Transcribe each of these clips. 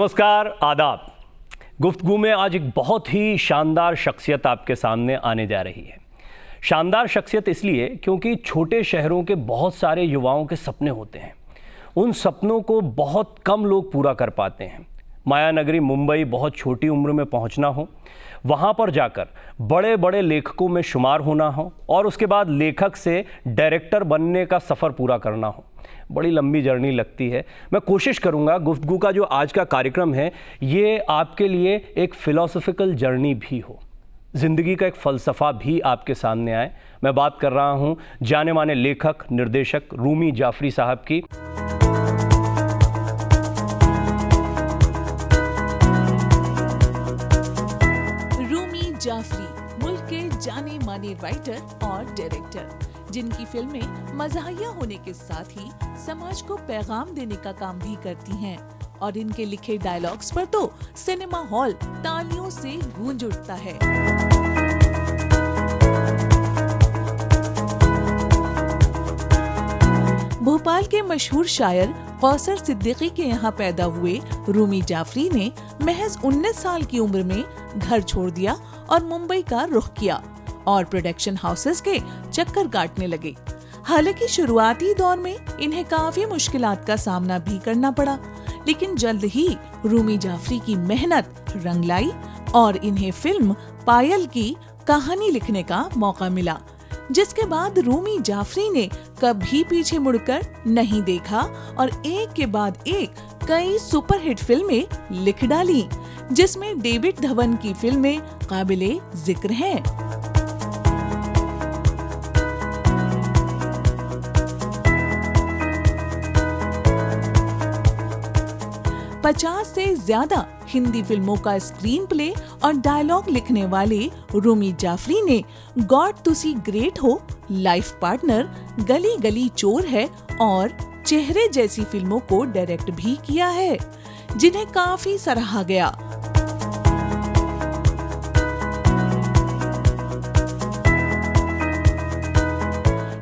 नमस्कार, आदाब। गुफ्तगू में आज एक बहुत ही शानदार शख्सियत आपके सामने आने जा रही है। शानदार शख्सियत इसलिए क्योंकि छोटे शहरों के बहुत सारे युवाओं के सपने होते हैं, उन सपनों को बहुत कम लोग पूरा कर पाते हैं। माया नगरी मुंबई बहुत छोटी उम्र में पहुंचना हो, वहां पर जाकर बड़े बड़े लेखकों में शुमार होना हो और उसके बाद लेखक से डायरेक्टर बनने का सफ़र पूरा करना हो, बड़ी लंबी जर्नी लगती है। मैं कोशिश करूंगा गुफ्तगू का जो आज का कार्यक्रम है ये आपके लिए एक फ़िलॉसफिकल जर्नी भी हो, ज़िंदगी का एक फ़लसफ़ा भी आपके सामने आए। मैं बात कर रहा हूं जाने माने लेखक निर्देशक रूमी जाफ़री साहब की। जाफरी मुल्क के जाने माने राइटर और डायरेक्टर, जिनकी फिल्में मज़ाहिया होने के साथ ही समाज को पैगाम देने का काम भी करती हैं और इनके लिखे डायलॉग्स पर तो सिनेमा हॉल तालियों से गूंज उठता है। भोपाल के मशहूर शायर कौसर सिद्दीकी के यहाँ पैदा हुए रूमी जाफरी ने महज 19 साल की उम्र में घर छोड़ दिया और मुंबई का रुख किया और प्रोडक्शन हाउसेस के चक्कर काटने लगे। हालांकि शुरुआती दौर में इन्हें काफी मुश्किलात का सामना भी करना पड़ा, लेकिन जल्द ही रूमी जाफरी की मेहनत रंग लाई और इन्हें फिल्म पायल की कहानी लिखने का मौका मिला, जिसके बाद रूमी जाफरी ने कभी पीछे मुड़कर नहीं देखा और एक के बाद एक कई सुपरहिट फिल्में लिख डाली, जिसमें डेविड धवन की फिल्में काबिले जिक्र हैं। पचास से ज्यादा हिंदी फिल्मों का स्क्रीन प्ले और डायलॉग लिखने वाले रूमी जाफरी ने गॉड तुसी ग्रेट हो, लाइफ पार्टनर, गली गली चोर है और चेहरे जैसी फिल्मों को डायरेक्ट भी किया है, जिन्हें काफी सराहा गया।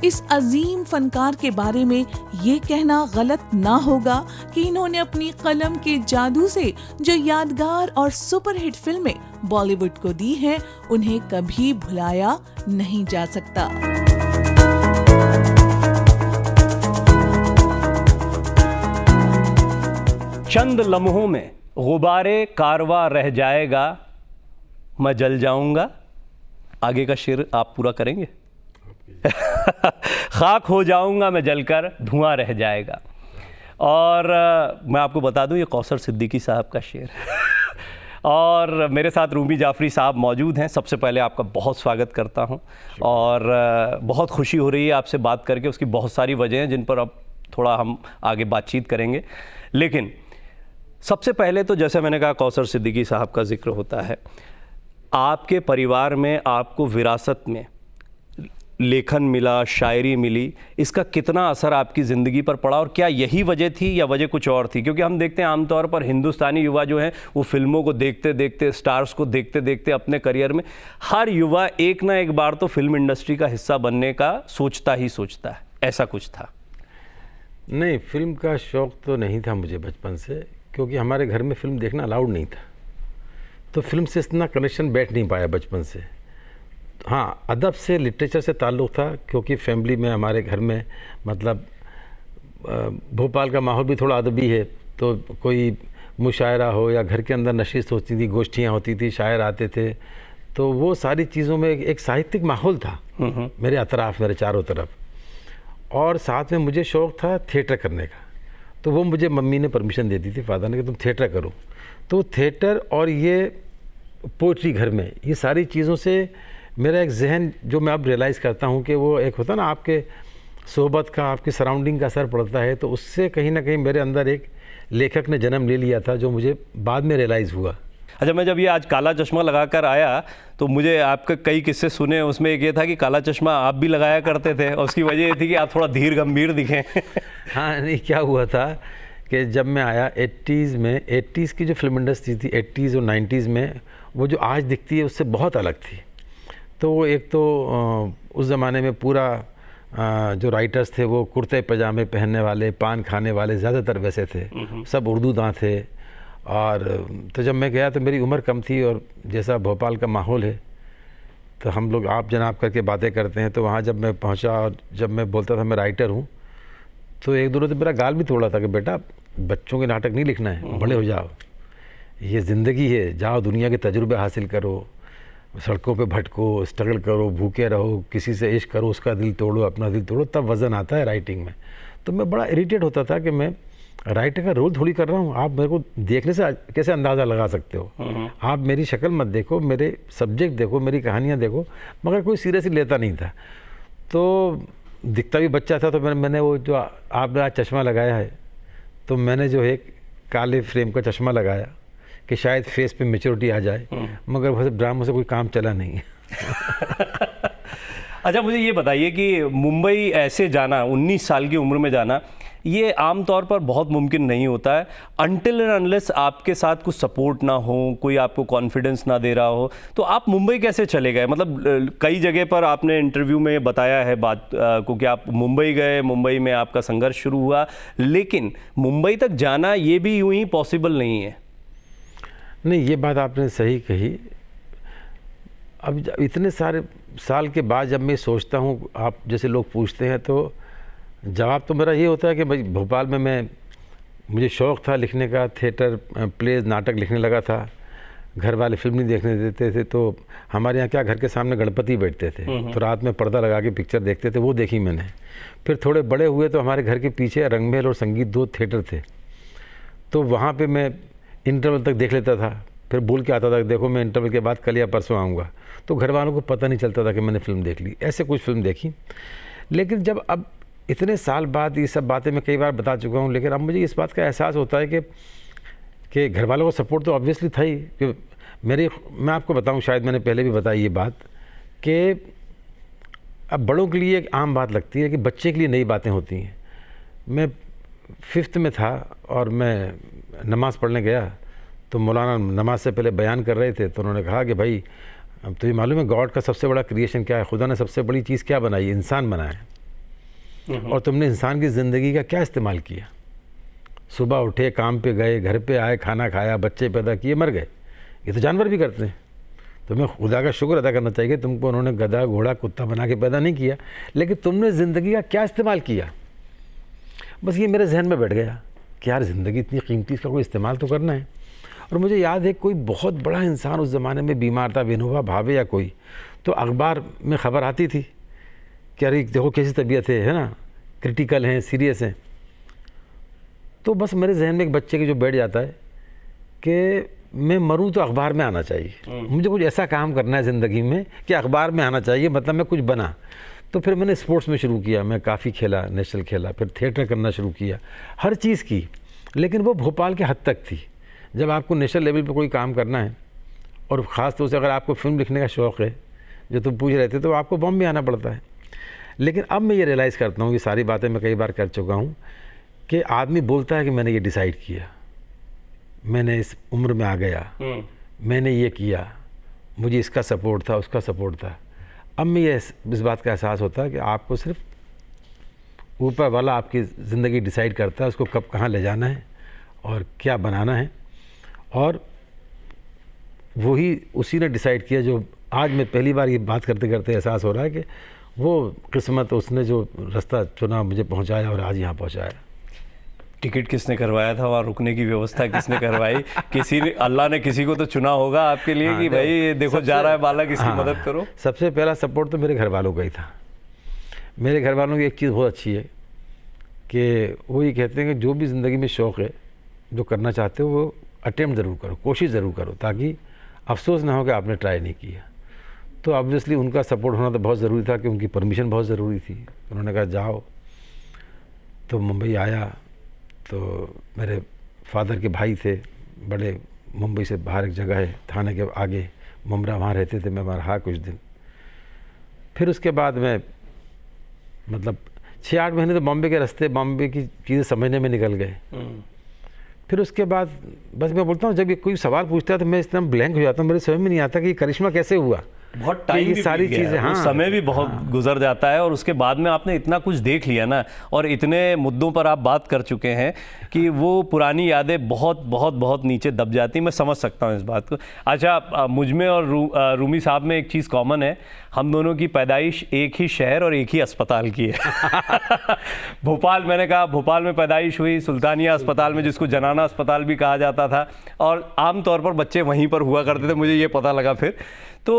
इस अजीम फनकार के बारे में ये कहना गलत ना होगा कि इन्होंने अपनी कलम के जादू से जो यादगार और सुपरहिट फिल्में बॉलीवुड को दी हैं, उन्हें कभी भुलाया नहीं जा सकता। चंद लम्हों में गुबारे कारवा रह जाएगा, मैं जल जाऊंगा। आगे का शेर आप पूरा करेंगे? खाक हो जाऊंगा मैं जलकर, धुआं रह जाएगा। और मैं आपको बता दूं ये कौसर सिद्दीकी साहब का शेर है। और मेरे साथ रूमी जाफरी साहब मौजूद हैं। सबसे पहले आपका बहुत स्वागत करता हूं और बहुत खुशी हो रही है आपसे बात करके। उसकी बहुत सारी वजह हैं जिन पर अब थोड़ा हम आगे बातचीत करेंगे, लेकिन सबसे पहले तो जैसे मैंने कहा कौसर सिद्दीकी साहब का जिक्र होता है। आपके परिवार में आपको विरासत में लेखन मिला, शायरी मिली, इसका कितना असर आपकी ज़िंदगी पर पड़ा और क्या यही वजह थी या वजह कुछ और थी? क्योंकि हम देखते हैं आमतौर पर हिंदुस्तानी युवा जो हैं वो फिल्मों को देखते देखते, स्टार्स को देखते देखते अपने करियर में हर युवा एक ना एक बार तो फिल्म इंडस्ट्री का हिस्सा बनने का सोचता ही सोचता है। ऐसा कुछ था? नहीं, फिल्म का शौक़ तो नहीं था मुझे बचपन से, क्योंकि हमारे घर में फ़िल्म देखना अलाउड नहीं था, तो फिल्म से इतना कनेक्शन बैठ नहीं पाया बचपन से। हाँ, अदब से, लिटरेचर से ताल्लुक़ था, क्योंकि फैमिली में हमारे घर में मतलब भोपाल का माहौल भी थोड़ा अदबी है, तो कोई मुशायरा हो या घर के अंदर नशिस्त होती थी, गोष्ठियाँ होती थी, शायर आते थे, तो वो सारी चीज़ों में एक साहित्यिक माहौल था मेरे अतराफ़, मेरे चारों तरफ। और साथ में मुझे शौक़ था थिएटर करने का, तो वो मुझे मम्मी ने परमिशन दे दी थी, फादर ने, कि तुम थिएटर करो। तो थिएटर और ये पोइट्री घर में, ये सारी चीज़ों से मेरा एक जहन, जो मैं अब रियलाइज़ करता हूँ कि वो एक होता ना आपके सोहबत का, आपकी सराउंडिंग का असर पड़ता है, तो उससे कहीं ना कहीं मेरे अंदर एक लेखक ने जन्म ले लिया था, जो मुझे बाद में रियलाइज़ हुआ। अच्छा, मैं जब ये आज काला चश्मा लगाकर आया तो मुझे आपके कई किस्से सुने, उसमें एक ये था कि काला चश्मा आप भी लगाया करते थे और उसकी वजह ये थी कि आप थोड़ा धीर गंभीर दिखें। हाँ, नहीं, क्या हुआ था कि जब मैं आया 80s की जो फिल्म इंडस्ट्री थी 80s और 90s में, वो जो आज दिखती है उससे बहुत अलग थी। तो वो एक तो उस ज़माने में पूरा जो राइटर्स थे वो कुर्ते पजामे पहनने वाले, पान खाने वाले ज़्यादातर वैसे थे, सब उर्दूदां थे। और तो जब मैं गया तो मेरी उम्र कम थी, और जैसा भोपाल का माहौल है तो हम लोग आप जनाब करके बातें करते हैं, तो वहाँ जब मैं पहुँचा और जब मैं बोलता था मैं राइटर हूँ, तो एक दो ने तो मेरा गाल भी तोड़ा था कि बेटा बच्चों के नाटक नहीं लिखना है, बड़े हो जाओ, ये ज़िंदगी है, जाओ दुनिया के तजुर्बे हासिल करो, सड़कों पे भटको, स्ट्रगल करो, भूखे रहो, किसी से इश्क करो, उसका दिल तोड़ो, अपना दिल तोड़ो, तब वज़न आता है राइटिंग में। तो मैं बड़ा इरिटेट होता था कि मैं राइटर का रोल थोड़ी कर रहा हूँ, आप मेरे को देखने से कैसे अंदाज़ा लगा सकते हो, आप मेरी शक्ल मत देखो, मेरे सब्जेक्ट देखो, मेरी कहानियाँ देखो, मगर कोई सीरियसली लेता नहीं था। तो दिखता भी बच्चा था, तो मैंने वो जो आपने आज चश्मा लगाया है, तो मैंने जो है काले फ्रेम का चश्मा लगाया कि शायद फेस पे मैच्योरिटी आ जाए, मगर वैसे ड्रामों से कोई काम चला नहीं। अच्छा, मुझे ये बताइए कि मुंबई ऐसे जाना, 19 साल की उम्र में जाना, ये आम तौर पर बहुत मुमकिन नहीं होता है अनटिल एंड अनलेस आपके साथ कुछ सपोर्ट ना हो, कोई आपको कॉन्फिडेंस ना दे रहा हो। तो आप मुंबई कैसे चले गए? मतलब कई जगह पर आपने इंटरव्यू में बताया है बात को कि आप मुंबई गए, मुंबई में आपका संघर्ष शुरू हुआ, लेकिन मुंबई तक जाना ये भी यूं ही पॉसिबल नहीं है। नहीं, ये बात आपने सही कही। अब इतने सारे साल के बाद जब मैं सोचता हूँ, आप जैसे लोग पूछते हैं, तो जवाब तो मेरा ये होता है कि भाई भोपाल में मुझे शौक़ था लिखने का, थिएटर, प्लेज, नाटक लिखने लगा था। घर वाले फिल्म नहीं देखने देते थे, तो हमारे यहाँ क्या घर के सामने गणपति बैठते थे, तो रात में पर्दा लगा के पिक्चर देखते थे, वो देखी मैंने। फिर थोड़े बड़े हुए तो हमारे घर के पीछे रंगमहल और संगीत 2 थिएटर थे, तो वहाँ पर मैं इंटरवल तक देख लेता था, फिर बोल के आता था देखो मैं इंटरवल के बाद कल या परसों आऊँगा, तो घर वालों को पता नहीं चलता था कि मैंने फ़िल्म देख ली। ऐसे कुछ फ़िल्म देखी। लेकिन जब अब इतने साल बाद ये सब बातें मैं कई बार बता चुका हूँ, लेकिन अब मुझे इस बात का एहसास होता है कि घर वालों का सपोर्ट तो ऑब्वियसली था ही। कि मैं आपको बताऊँ, शायद मैंने पहले भी बताई ये बात, कि अब बड़ों के लिए एक आम बात लगती है कि बच्चे के लिए नई बातें होती हैं। मैं 5th में था और मैं नमाज़ पढ़ने गया, तो मौलाना नमाज से पहले बयान कर रहे थे, तो उन्होंने कहा कि भाई अब तो ये मालूम है गॉड का सबसे बड़ा क्रिएशन क्या है, खुदा ने सबसे बड़ी चीज़ क्या बनाई, इंसान बनाया, और तुमने इंसान की ज़िंदगी का क्या इस्तेमाल किया। सुबह उठे, काम पे गए, घर पे आए, खाना खाया, बच्चे पैदा किए, मर गए। ये तो जानवर भी करते हैं। तो मैं खुदा का शुक्र अदा करना चाहिए, तुमको उन्होंने गधा, घोड़ा, कुत्ता बना के पैदा नहीं किया, लेकिन तुमने ज़िंदगी का क्या इस्तेमाल किया। बस ये मेरे जहन में बैठ गया कि यार ज़िंदगी इतनी कीमती, इसका कोई इस्तेमाल तो करना है। और मुझे याद है कोई बहुत बड़ा इंसान उस ज़माने में बीमार था, विनोबा भावे या कोई, तो अखबार में ख़बर आती थी कि अरे देखो कैसी तबीयत है ना, क्रिटिकल हैं, सीरियस हैं। तो बस मेरे जहन में एक बच्चे के जो बैठ जाता है कि मैं मरूं तो अखबार में आना चाहिए, मुझे कुछ ऐसा काम करना है ज़िंदगी में कि अखबार में आना चाहिए, मतलब मैं कुछ बना। तो फिर मैंने स्पोर्ट्स में शुरू किया, मैं काफ़ी खेला, नेशनल खेला, फिर थिएटर करना शुरू किया, हर चीज़ की, लेकिन वो भोपाल के हद तक थी। जब आपको नेशनल लेवल पर कोई काम करना है, और ख़ास तौर से अगर आपको फिल्म लिखने का शौक़ है, जो तुम पूछ रहे थे, तो आपको बॉम्बे आना पड़ता है। लेकिन अब मैं ये रियलाइज़ करता हूँ, ये सारी बातें मैं कई बार कर चुका हूँ, कि आदमी बोलता है कि मैंने ये डिसाइड किया, मैंने इस उम्र में आ गया, मैंने ये किया, मुझे इसका सपोर्ट था, उसका सपोर्ट था। अब मैं ये इस बात का एहसास होता है कि आपको सिर्फ ऊपर वाला आपकी ज़िंदगी डिसाइड करता है, उसको कब कहाँ ले जाना है और क्या बनाना है, और वही उसी ने डिसाइड किया। जो आज मैं पहली बार ये बात करते करते एहसास हो रहा है कि वो किस्मत, उसने जो रास्ता चुना, मुझे पहुंचाया और आज यहाँ पहुंचाया। टिकट किसने करवाया था, वहाँ रुकने की व्यवस्था किसने करवाई? किसी ने, अल्लाह ने किसी को तो चुना होगा आपके लिए कि भाई देखो जा रहा है बालक, इसकी मदद करो। सबसे पहला सपोर्ट तो मेरे घर वालों का ही था। मेरे घर वालों की एक चीज़ बहुत अच्छी है कि वो ये कहते हैं कि जो भी ज़िंदगी में शौक़ है, जो करना चाहते हो, वो अटेम्प्ट ज़रूर करो, कोशिश ज़रूर करो, ताकि अफसोस ना हो कि आपने ट्राई नहीं किया। तो ऑब्वियसली उनका सपोर्ट होना तो बहुत ज़रूरी था, कि उनकी परमिशन बहुत ज़रूरी थी। उन्होंने कहा जाओ। तो मुंबई आया, तो मेरे फादर के भाई थे बड़े, मुंबई से बाहर एक जगह है थाने के आगे, मुमरा, वहाँ रहते थे। मैं वहाँ रहा कुछ दिन। फिर उसके बाद मैं मतलब 6-8 महीने तो बॉम्बे के रास्ते, बॉम्बे की चीज़ें समझने में निकल गए। फिर उसके बाद बस मैं बोलता हूँ, जब ये कोई सवाल पूछता है तो मैं इस तरह ब्लैंक हो जाता हूँ, मेरे समझ में नहीं आता कि ये करिश्मा कैसे हुआ। बहुत कि टाइम ये भी सारी बीत गया चीज़ें, है, वो हाँ, समय भी बहुत गुजर जाता है और उसके बाद में आपने इतना कुछ देख लिया ना और इतने मुद्दों पर आप बात कर चुके हैं कि वो पुरानी यादें बहुत बहुत बहुत नीचे दब जाती। मैं समझ सकता हूँ इस बात को। अच्छा, मुझ में और रूमी साहब में एक चीज़ कॉमन है, हम दोनों की पैदाइश एक ही शहर और एक ही अस्पताल की है। भोपाल, मैंने कहा भोपाल में पैदाइश हुई, सुल्तानिया अस्पताल में, जिसको जनाना अस्पताल भी कहा जाता था, और आमतौर पर बच्चे वहीं पर हुआ करते थे, मुझे ये पता लगा फिर। तो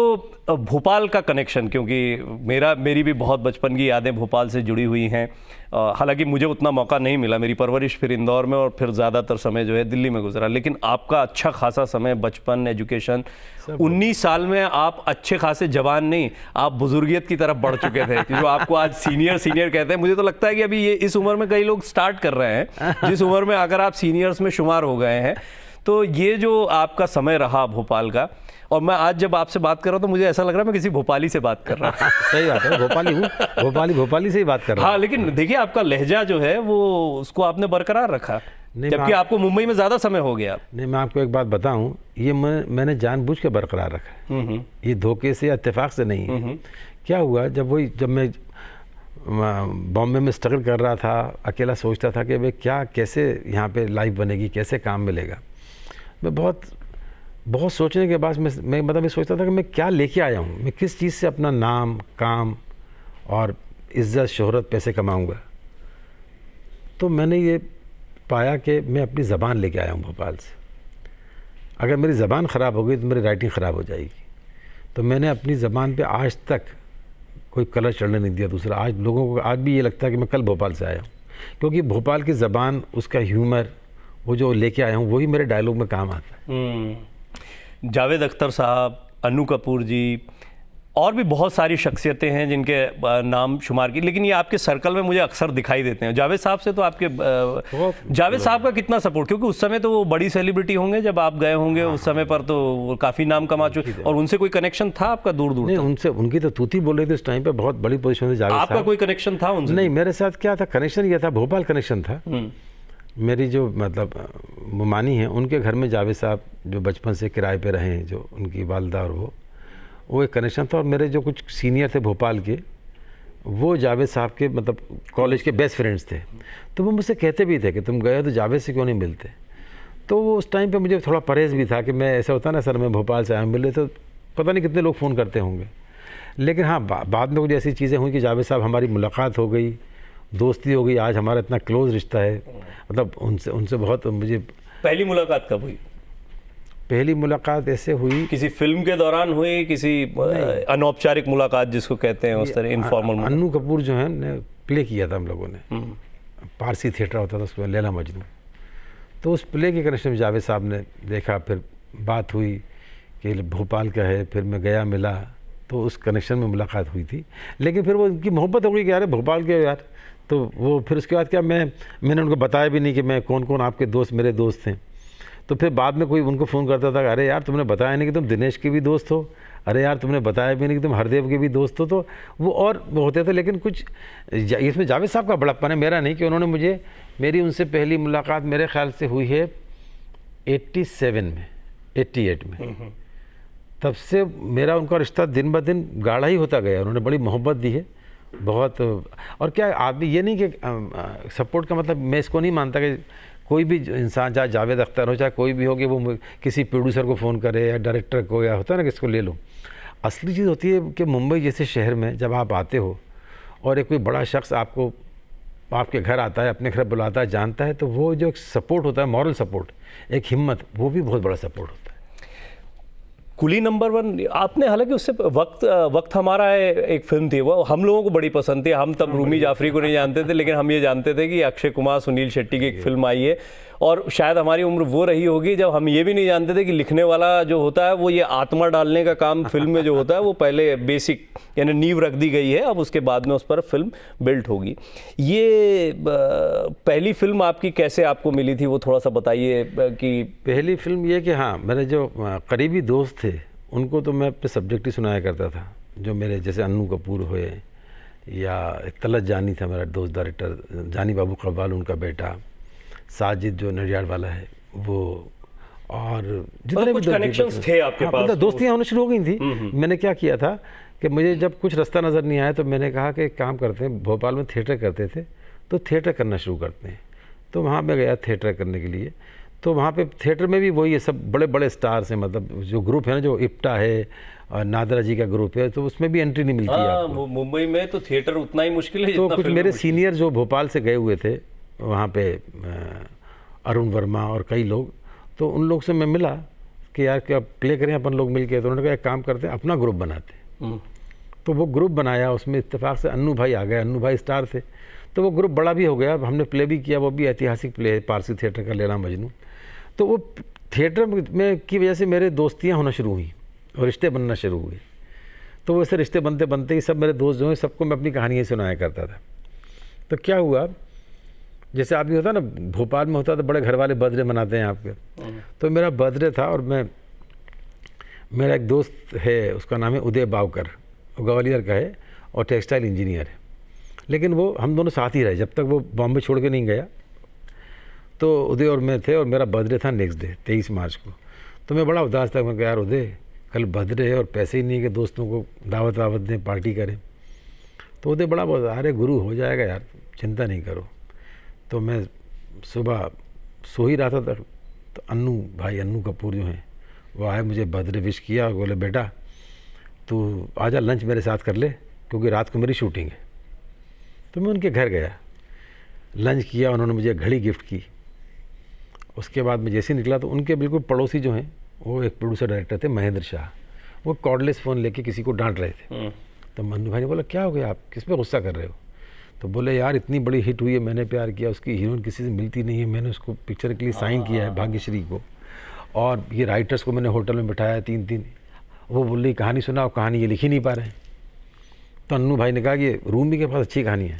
भोपाल का कनेक्शन, क्योंकि मेरी भी बहुत बचपन की यादें भोपाल से जुड़ी हुई हैं। हालांकि मुझे उतना मौका नहीं मिला, मेरी परवरिश फिर इंदौर में और फिर ज़्यादातर समय जो है दिल्ली में गुजरा, लेकिन आपका अच्छा खासा समय, बचपन, एजुकेशन, 19 साल में आप अच्छे खासे जवान नहीं, आप बुजुर्गियत की तरफ बढ़ चुके थे, कि जो आपको आज सीनियर कहते हैं। मुझे तो लगता है कि अभी ये इस उम्र में कई लोग स्टार्ट कर रहे हैं, जिस उम्र में अगर आप सीनियर्स में शुमार हो गए हैं। तो ये जो आपका समय रहा भोपाल का, और मैं आज जब आपसे बात कर रहा हूँ तो मुझे ऐसा लग रहा है मैं किसी भोपाली से बात कर रहा हूँ। सही बात है, भोपाली हूँ, भोपाली से ही बात कर रहा हूँ। हाँ, लेकिन देखिए आपका लहजा जो है वो उसको आपने बरकरार रखा, जबकि आपको मुंबई में ज़्यादा समय हो गया। नहीं, मैं आपको एक बात बताऊं, ये मैंने जानबूझ के बरकरार रखा है, ये धोखे से या इत्तेफाक से नहीं है। क्या हुआ, जब मैं बॉम्बे में स्ट्रगल कर रहा था, अकेला सोचता था कि भाई कैसे यहाँ पे लाइफ बनेगी, कैसे काम मिलेगा। मैं बहुत सोचने के बाद मैं सोचता था कि मैं क्या लेके आया हूँ, मैं किस चीज़ से अपना नाम, काम और इज्जत, शोहरत, पैसे कमाऊँगा। तो मैंने ये पाया कि मैं अपनी ज़बान लेके आया हूँ भोपाल से। अगर मेरी ज़बान ख़राब हो गई तो मेरी राइटिंग ख़राब हो जाएगी। तो मैंने अपनी ज़बान पे आज तक कोई कलर चढ़ने नहीं दिया दूसरा। आज लोगों को आज भी ये लगता है कि मैं कल भोपाल से आया हूँ, क्योंकि भोपाल की ज़बान, उसका ह्यूमर, वो जो लेके आया हूँ वही मेरे डायलॉग में काम आता है। जावेद अख्तर साहब, अन्नू कपूर जी, और भी बहुत सारी शख्सियतें हैं जिनके नाम शुमार की, लेकिन ये आपके सर्कल में मुझे अक्सर दिखाई देते हैं। जावेद साहब से तो आपके जावेद साहब का कितना सपोर्ट, क्योंकि उस समय तो वो बड़ी सेलिब्रिटी होंगे जब आप गए होंगे। उस समय पर तो वो काफ़ी नाम कमा चुके, और उनसे कोई कनेक्शन था आपका दूर दूर? नहीं, उनकी तो तूती बोल रही थी उस टाइम पे, बहुत बड़ी पोजीशन में जावेद साहब। आपका कोई कनेक्शन था उनसे? नहीं, मेरे साथ क्या था, कनेक्शन ये था, भोपाल कनेक्शन था। मेरी जो मानी है, उनके घर में जावेद साहब जो बचपन से किराए पे रहे हैं, जो उनकी वालदा, और वो एक कनेक्शन था। और मेरे जो कुछ सीनियर थे भोपाल के, वो जावेद साहब के कॉलेज के बेस्ट फ्रेंड्स थे। तो वो मुझसे कहते भी थे कि तुम गए तो जावेद से क्यों नहीं मिलते। तो वो उस टाइम पे मुझे थोड़ा परहेज भी था कि मैं, ऐसा होता ना, सर मैं भोपाल से आया, मिले तो पता नहीं कितने लोग फ़ोन करते होंगे। लेकिन हाँ, बाद में कुछ ऐसी चीज़ें हुई कि जावेद साहब, हमारी मुलाकात हो गई, दोस्ती हो गई, आज हमारा इतना क्लोज़ रिश्ता है। उनसे बहुत मुझे। पहली मुलाकात कब हुई? पहली मुलाकात ऐसे हुई, किसी फिल्म के दौरान हुई, किसी अनौपचारिक मुलाकात जिसको कहते हैं, उस तरह इनफॉर्मल? अन्नू कपूर जो है ने प्ले किया था हम लोगों ने, पारसी थिएटर होता था उसमें, लैला मजनू। तो उस प्ले के कनेक्शन में जावेद साहब ने देखा, फिर बात हुई कि भोपाल का है, फिर मैं गया, मिला, तो उस कनेक्शन में मुलाकात हुई थी। लेकिन फिर वो उनकी मोहब्बत हो गई कि यार भोपाल के यार। तो वो फिर उसके बाद क्या, मैंने उनको बताया भी नहीं कि मैं कौन कौन आपके दोस्त, मेरे दोस्त हैं। तो फिर बाद में कोई उनको फ़ोन करता था, अरे यार तुमने बताया नहीं कि तुम दिनेश के भी दोस्त हो, अरे यार तुमने बताया भी नहीं कि तुम हरदेव के भी दोस्त हो। तो वो और वो होते थे। लेकिन कुछ इसमें जावेद साहब का बड़प्पन है, मेरा नहीं, कि उन्होंने मेरी उनसे पहली मुलाकात मेरे ख्याल से हुई है 88 में। तब से मेरा उनका रिश्ता दिन ब दिन गाढ़ा ही होता गया। उन्होंने बड़ी मोहब्बत दी है बहुत। और क्या आदमी, ये नहीं कि सपोर्ट का मतलब, मैं इसको नहीं मानता कि कोई भी इंसान, चाहे जावेद अख्तर हो, चाहे कोई भी हो, कि वो किसी प्रोड्यूसर को फ़ोन करे या डायरेक्टर को, या होता है ना कि इसको ले लो। असली चीज़ होती है कि मुंबई जैसे शहर में जब आप आते हो और एक कोई बड़ा शख्स आपके घर आता है, अपने घर बुलाता है, जानता है, तो वो जो एक सपोर्ट होता है, मॉरल सपोर्ट, एक हिम्मत, वो भी बहुत बड़ा सपोर्ट होता है। कुली नंबर 1 आपने, हालांकि उससे वक्त हमारा है, एक फिल्म थी, वो हम लोगों को बड़ी पसंद थी। हम तब रूमी जाफरी को नहीं जानते थे, लेकिन हम ये जानते थे कि अक्षय कुमार, सुनील शेट्टी की एक फिल्म आई है। और शायद हमारी उम्र वो रही होगी जब हम ये भी नहीं जानते थे कि लिखने वाला जो होता है वो ये आत्मा डालने का काम फिल्म में जो होता है वो पहले बेसिक यानी नींव रख दी गई है, अब उसके बाद में उस पर फिल्म बिल्ट होगी। ये पहली फिल्म आपकी कैसे आपको मिली थी, वो थोड़ा सा बताइए। कि पहली फिल्म ये कि हाँ, मेरे जो करीबी दोस्त थे उनको तो मैं अपने सब्जेक्ट ही सुनाया करता था, जो मेरे जैसे अन्नू कपूर हुए, या तलत जानी था मेरा दोस्त डायरेक्टर, जानी बाबू कव्वाल उनका बेटा, साजिद जो नडियाड वाला है वो, और मतलब कुछ connections थे आपके पास, मतलब दोस्तियाँ होनी शुरू हो गई थी। मैंने क्या किया था कि मुझे जब कुछ रास्ता नज़र नहीं आया तो मैंने कहा कि एक काम करते हैं, भोपाल में थिएटर करते थे तो थिएटर करना शुरू करते हैं। तो वहाँ मैं गया थिएटर करने के लिए। तो वहाँ पे थिएटर में भी वही है, सब बड़े बड़े स्टार्स हैं, मतलब जो ग्रुप है ना, जो इप्टा है और नादरा जी का ग्रुप है, तो उसमें भी एंट्री नहीं मिलती है आपको। मुंबई में तो थिएटर उतना ही मुश्किल है तो जितना कुछ फिल्म मेरे में सीनियर जो भोपाल से गए हुए थे वहाँ पे, अरुण वर्मा और कई लोग, तो उन लोग से मैं मिला कि यार क्या प्ले करें अपन लोग मिल के। तो उन्होंने कहा एक काम करते हैं, अपना ग्रुप बनाते हैं। तो वो ग्रुप बनाया, उसमें इत्तेफाक से अन्नू भाई आ गए, अन्नू भाई स्टार थे। तो वो ग्रुप बड़ा भी हो गया, हमने प्ले भी किया, वो भी ऐतिहासिक प्ले है पारसी थिएटर का, लैला मजनू। तो वो थिएटर में की वजह से मेरे दोस्तियाँ होना शुरू हुई और रिश्ते बनना शुरू हुए। तो वैसे रिश्ते बनते बनते ही सब मेरे दोस्त जो हैं सबको मैं अपनी कहानियाँ सुनाया करता था। तो क्या हुआ, जैसे अभी होता ना भोपाल में होता तो बड़े घर वाले बर्थडे मनाते हैं आपके, तो मेरा बर्थडे था और मेरा एक दोस्त है, उसका नाम है उदय बावकर, ग्वालियर का है और टेक्सटाइल इंजीनियर है। लेकिन वो हम दोनों साथ ही रहे जब तक वो बॉम्बे छोड़ के नहीं गया। तो उदय और मैं थे और मेरा बर्थडे था नेक्स्ट डे 23 मार्च को। तो मैं बड़ा उदास था, मैं कहा यार उदय कल बर्थडे है और पैसे ही नहीं है कि दोस्तों को दावत वावत दें, पार्टी करें। तो उदय बड़ा बहुत, अरे गुरु हो जाएगा यार, चिंता नहीं करो। तो मैं सुबह सो ही रहा था तो अन्नू भाई, अन्नू कपूर जो हैं, वो आए, मुझे बर्थडे विश किया और बोले बेटा तू आजा लंच मेरे साथ कर ले क्योंकि रात को मेरी शूटिंग है। तो मैं उनके घर गया, लंच किया, उन्होंने मुझे घड़ी गिफ्ट की। उसके बाद मैं जैसे ही निकला तो उनके बिल्कुल पड़ोसी जो हैं वो एक प्रोड्यूसर डायरेक्टर थे महेंद्र शाह, वो कॉर्डलेस फ़ोन लेके किसी को डांट रहे थे। तो मन्नू भाई ने बोला क्या हो गया, आप किस पे गुस्सा कर रहे हो? तो बोले यार इतनी बड़ी हिट हुई है, मैंने प्यार किया, उसकी हीरोइन किसी से मिलती नहीं है, मैंने उसको पिक्चर के लिए साइन किया है भाग्यश्री को, और ये राइटर्स को मैंने होटल में बिठाया 3-3, वो बोल रही कहानी सुना और कहानी ये लिख ही नहीं पा रहे। तो अन्नू भाई ने कहा कि रूमी के पास अच्छी कहानी है,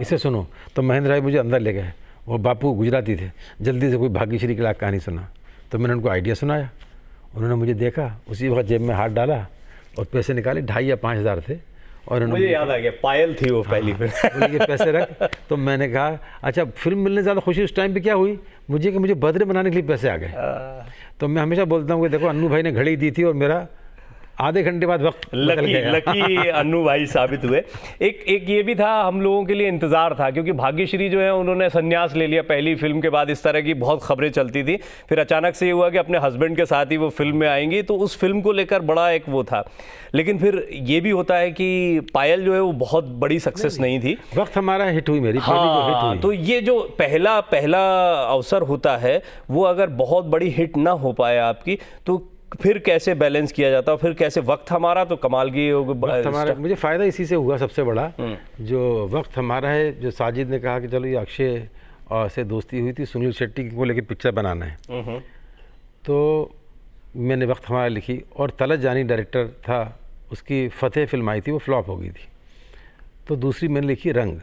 इसे सुनो। तो महेंद्र भाई मुझे अंदर ले गए, वो बापू गुजराती थे, जल्दी से कोई भाग्यश्री के लायक कहानी सुना। तो मैंने उनको आइडिया सुनाया, उन्होंने मुझे देखा, उसी वक्त जेब में हाथ डाला और पैसे निकाले, 2,500 या 5,000 थे। और मुझे याद आ गया, पायल थी वो पहली फिल्म। बोले ये पैसे रख। तो मैंने कहा अच्छा, फिल्म मिलने ज़्यादा खुशी उस टाइम पे क्या हुई मुझे कि मुझे बर्थडे बनाने के लिए पैसे आ गए। तो मैं हमेशा बोलता हूँ कि देखो अन्नू भाई ने घड़ी दी थी और मेरा आधे घंटे बाद वक्त लकी अन्नू भाई साबित हुए। एक ये भी था, हम लोगों के लिए इंतज़ार था क्योंकि भाग्यश्री जो है उन्होंने संन्यास ले लिया पहली फिल्म के बाद, इस तरह की बहुत खबरें चलती थी। फिर अचानक से ये हुआ कि अपने हस्बैंड के साथ ही वो फिल्म में आएंगी, तो उस फिल्म को लेकर बड़ा एक वो था। लेकिन फिर ये भी होता है कि पायल जो है वो बहुत बड़ी सक्सेस नहीं थी। वक्त हमारा हिट हुई, मेरी पहली जो हिट हुई। तो ये जो पहला अवसर होता है वो अगर बहुत बड़ी हिट ना हो पाए आपकी, तो फिर कैसे बैलेंस किया जाता है? फिर कैसे वक्त हमारा तो कमाल की हमारा, मुझे फ़ायदा इसी से हुआ सबसे बड़ा, जो वक्त हमारा है। जो साजिद ने कहा कि चलो ये अक्षय और से दोस्ती हुई थी, सुनील शेट्टी को लेकर पिक्चर बनाना है, तो मैंने वक्त हमारा लिखी। और तलत जानी डायरेक्टर था, उसकी फतेह फिल्म आई थी, वो फ्लॉप हो गई थी। तो दूसरी मैंने लिखी रंग।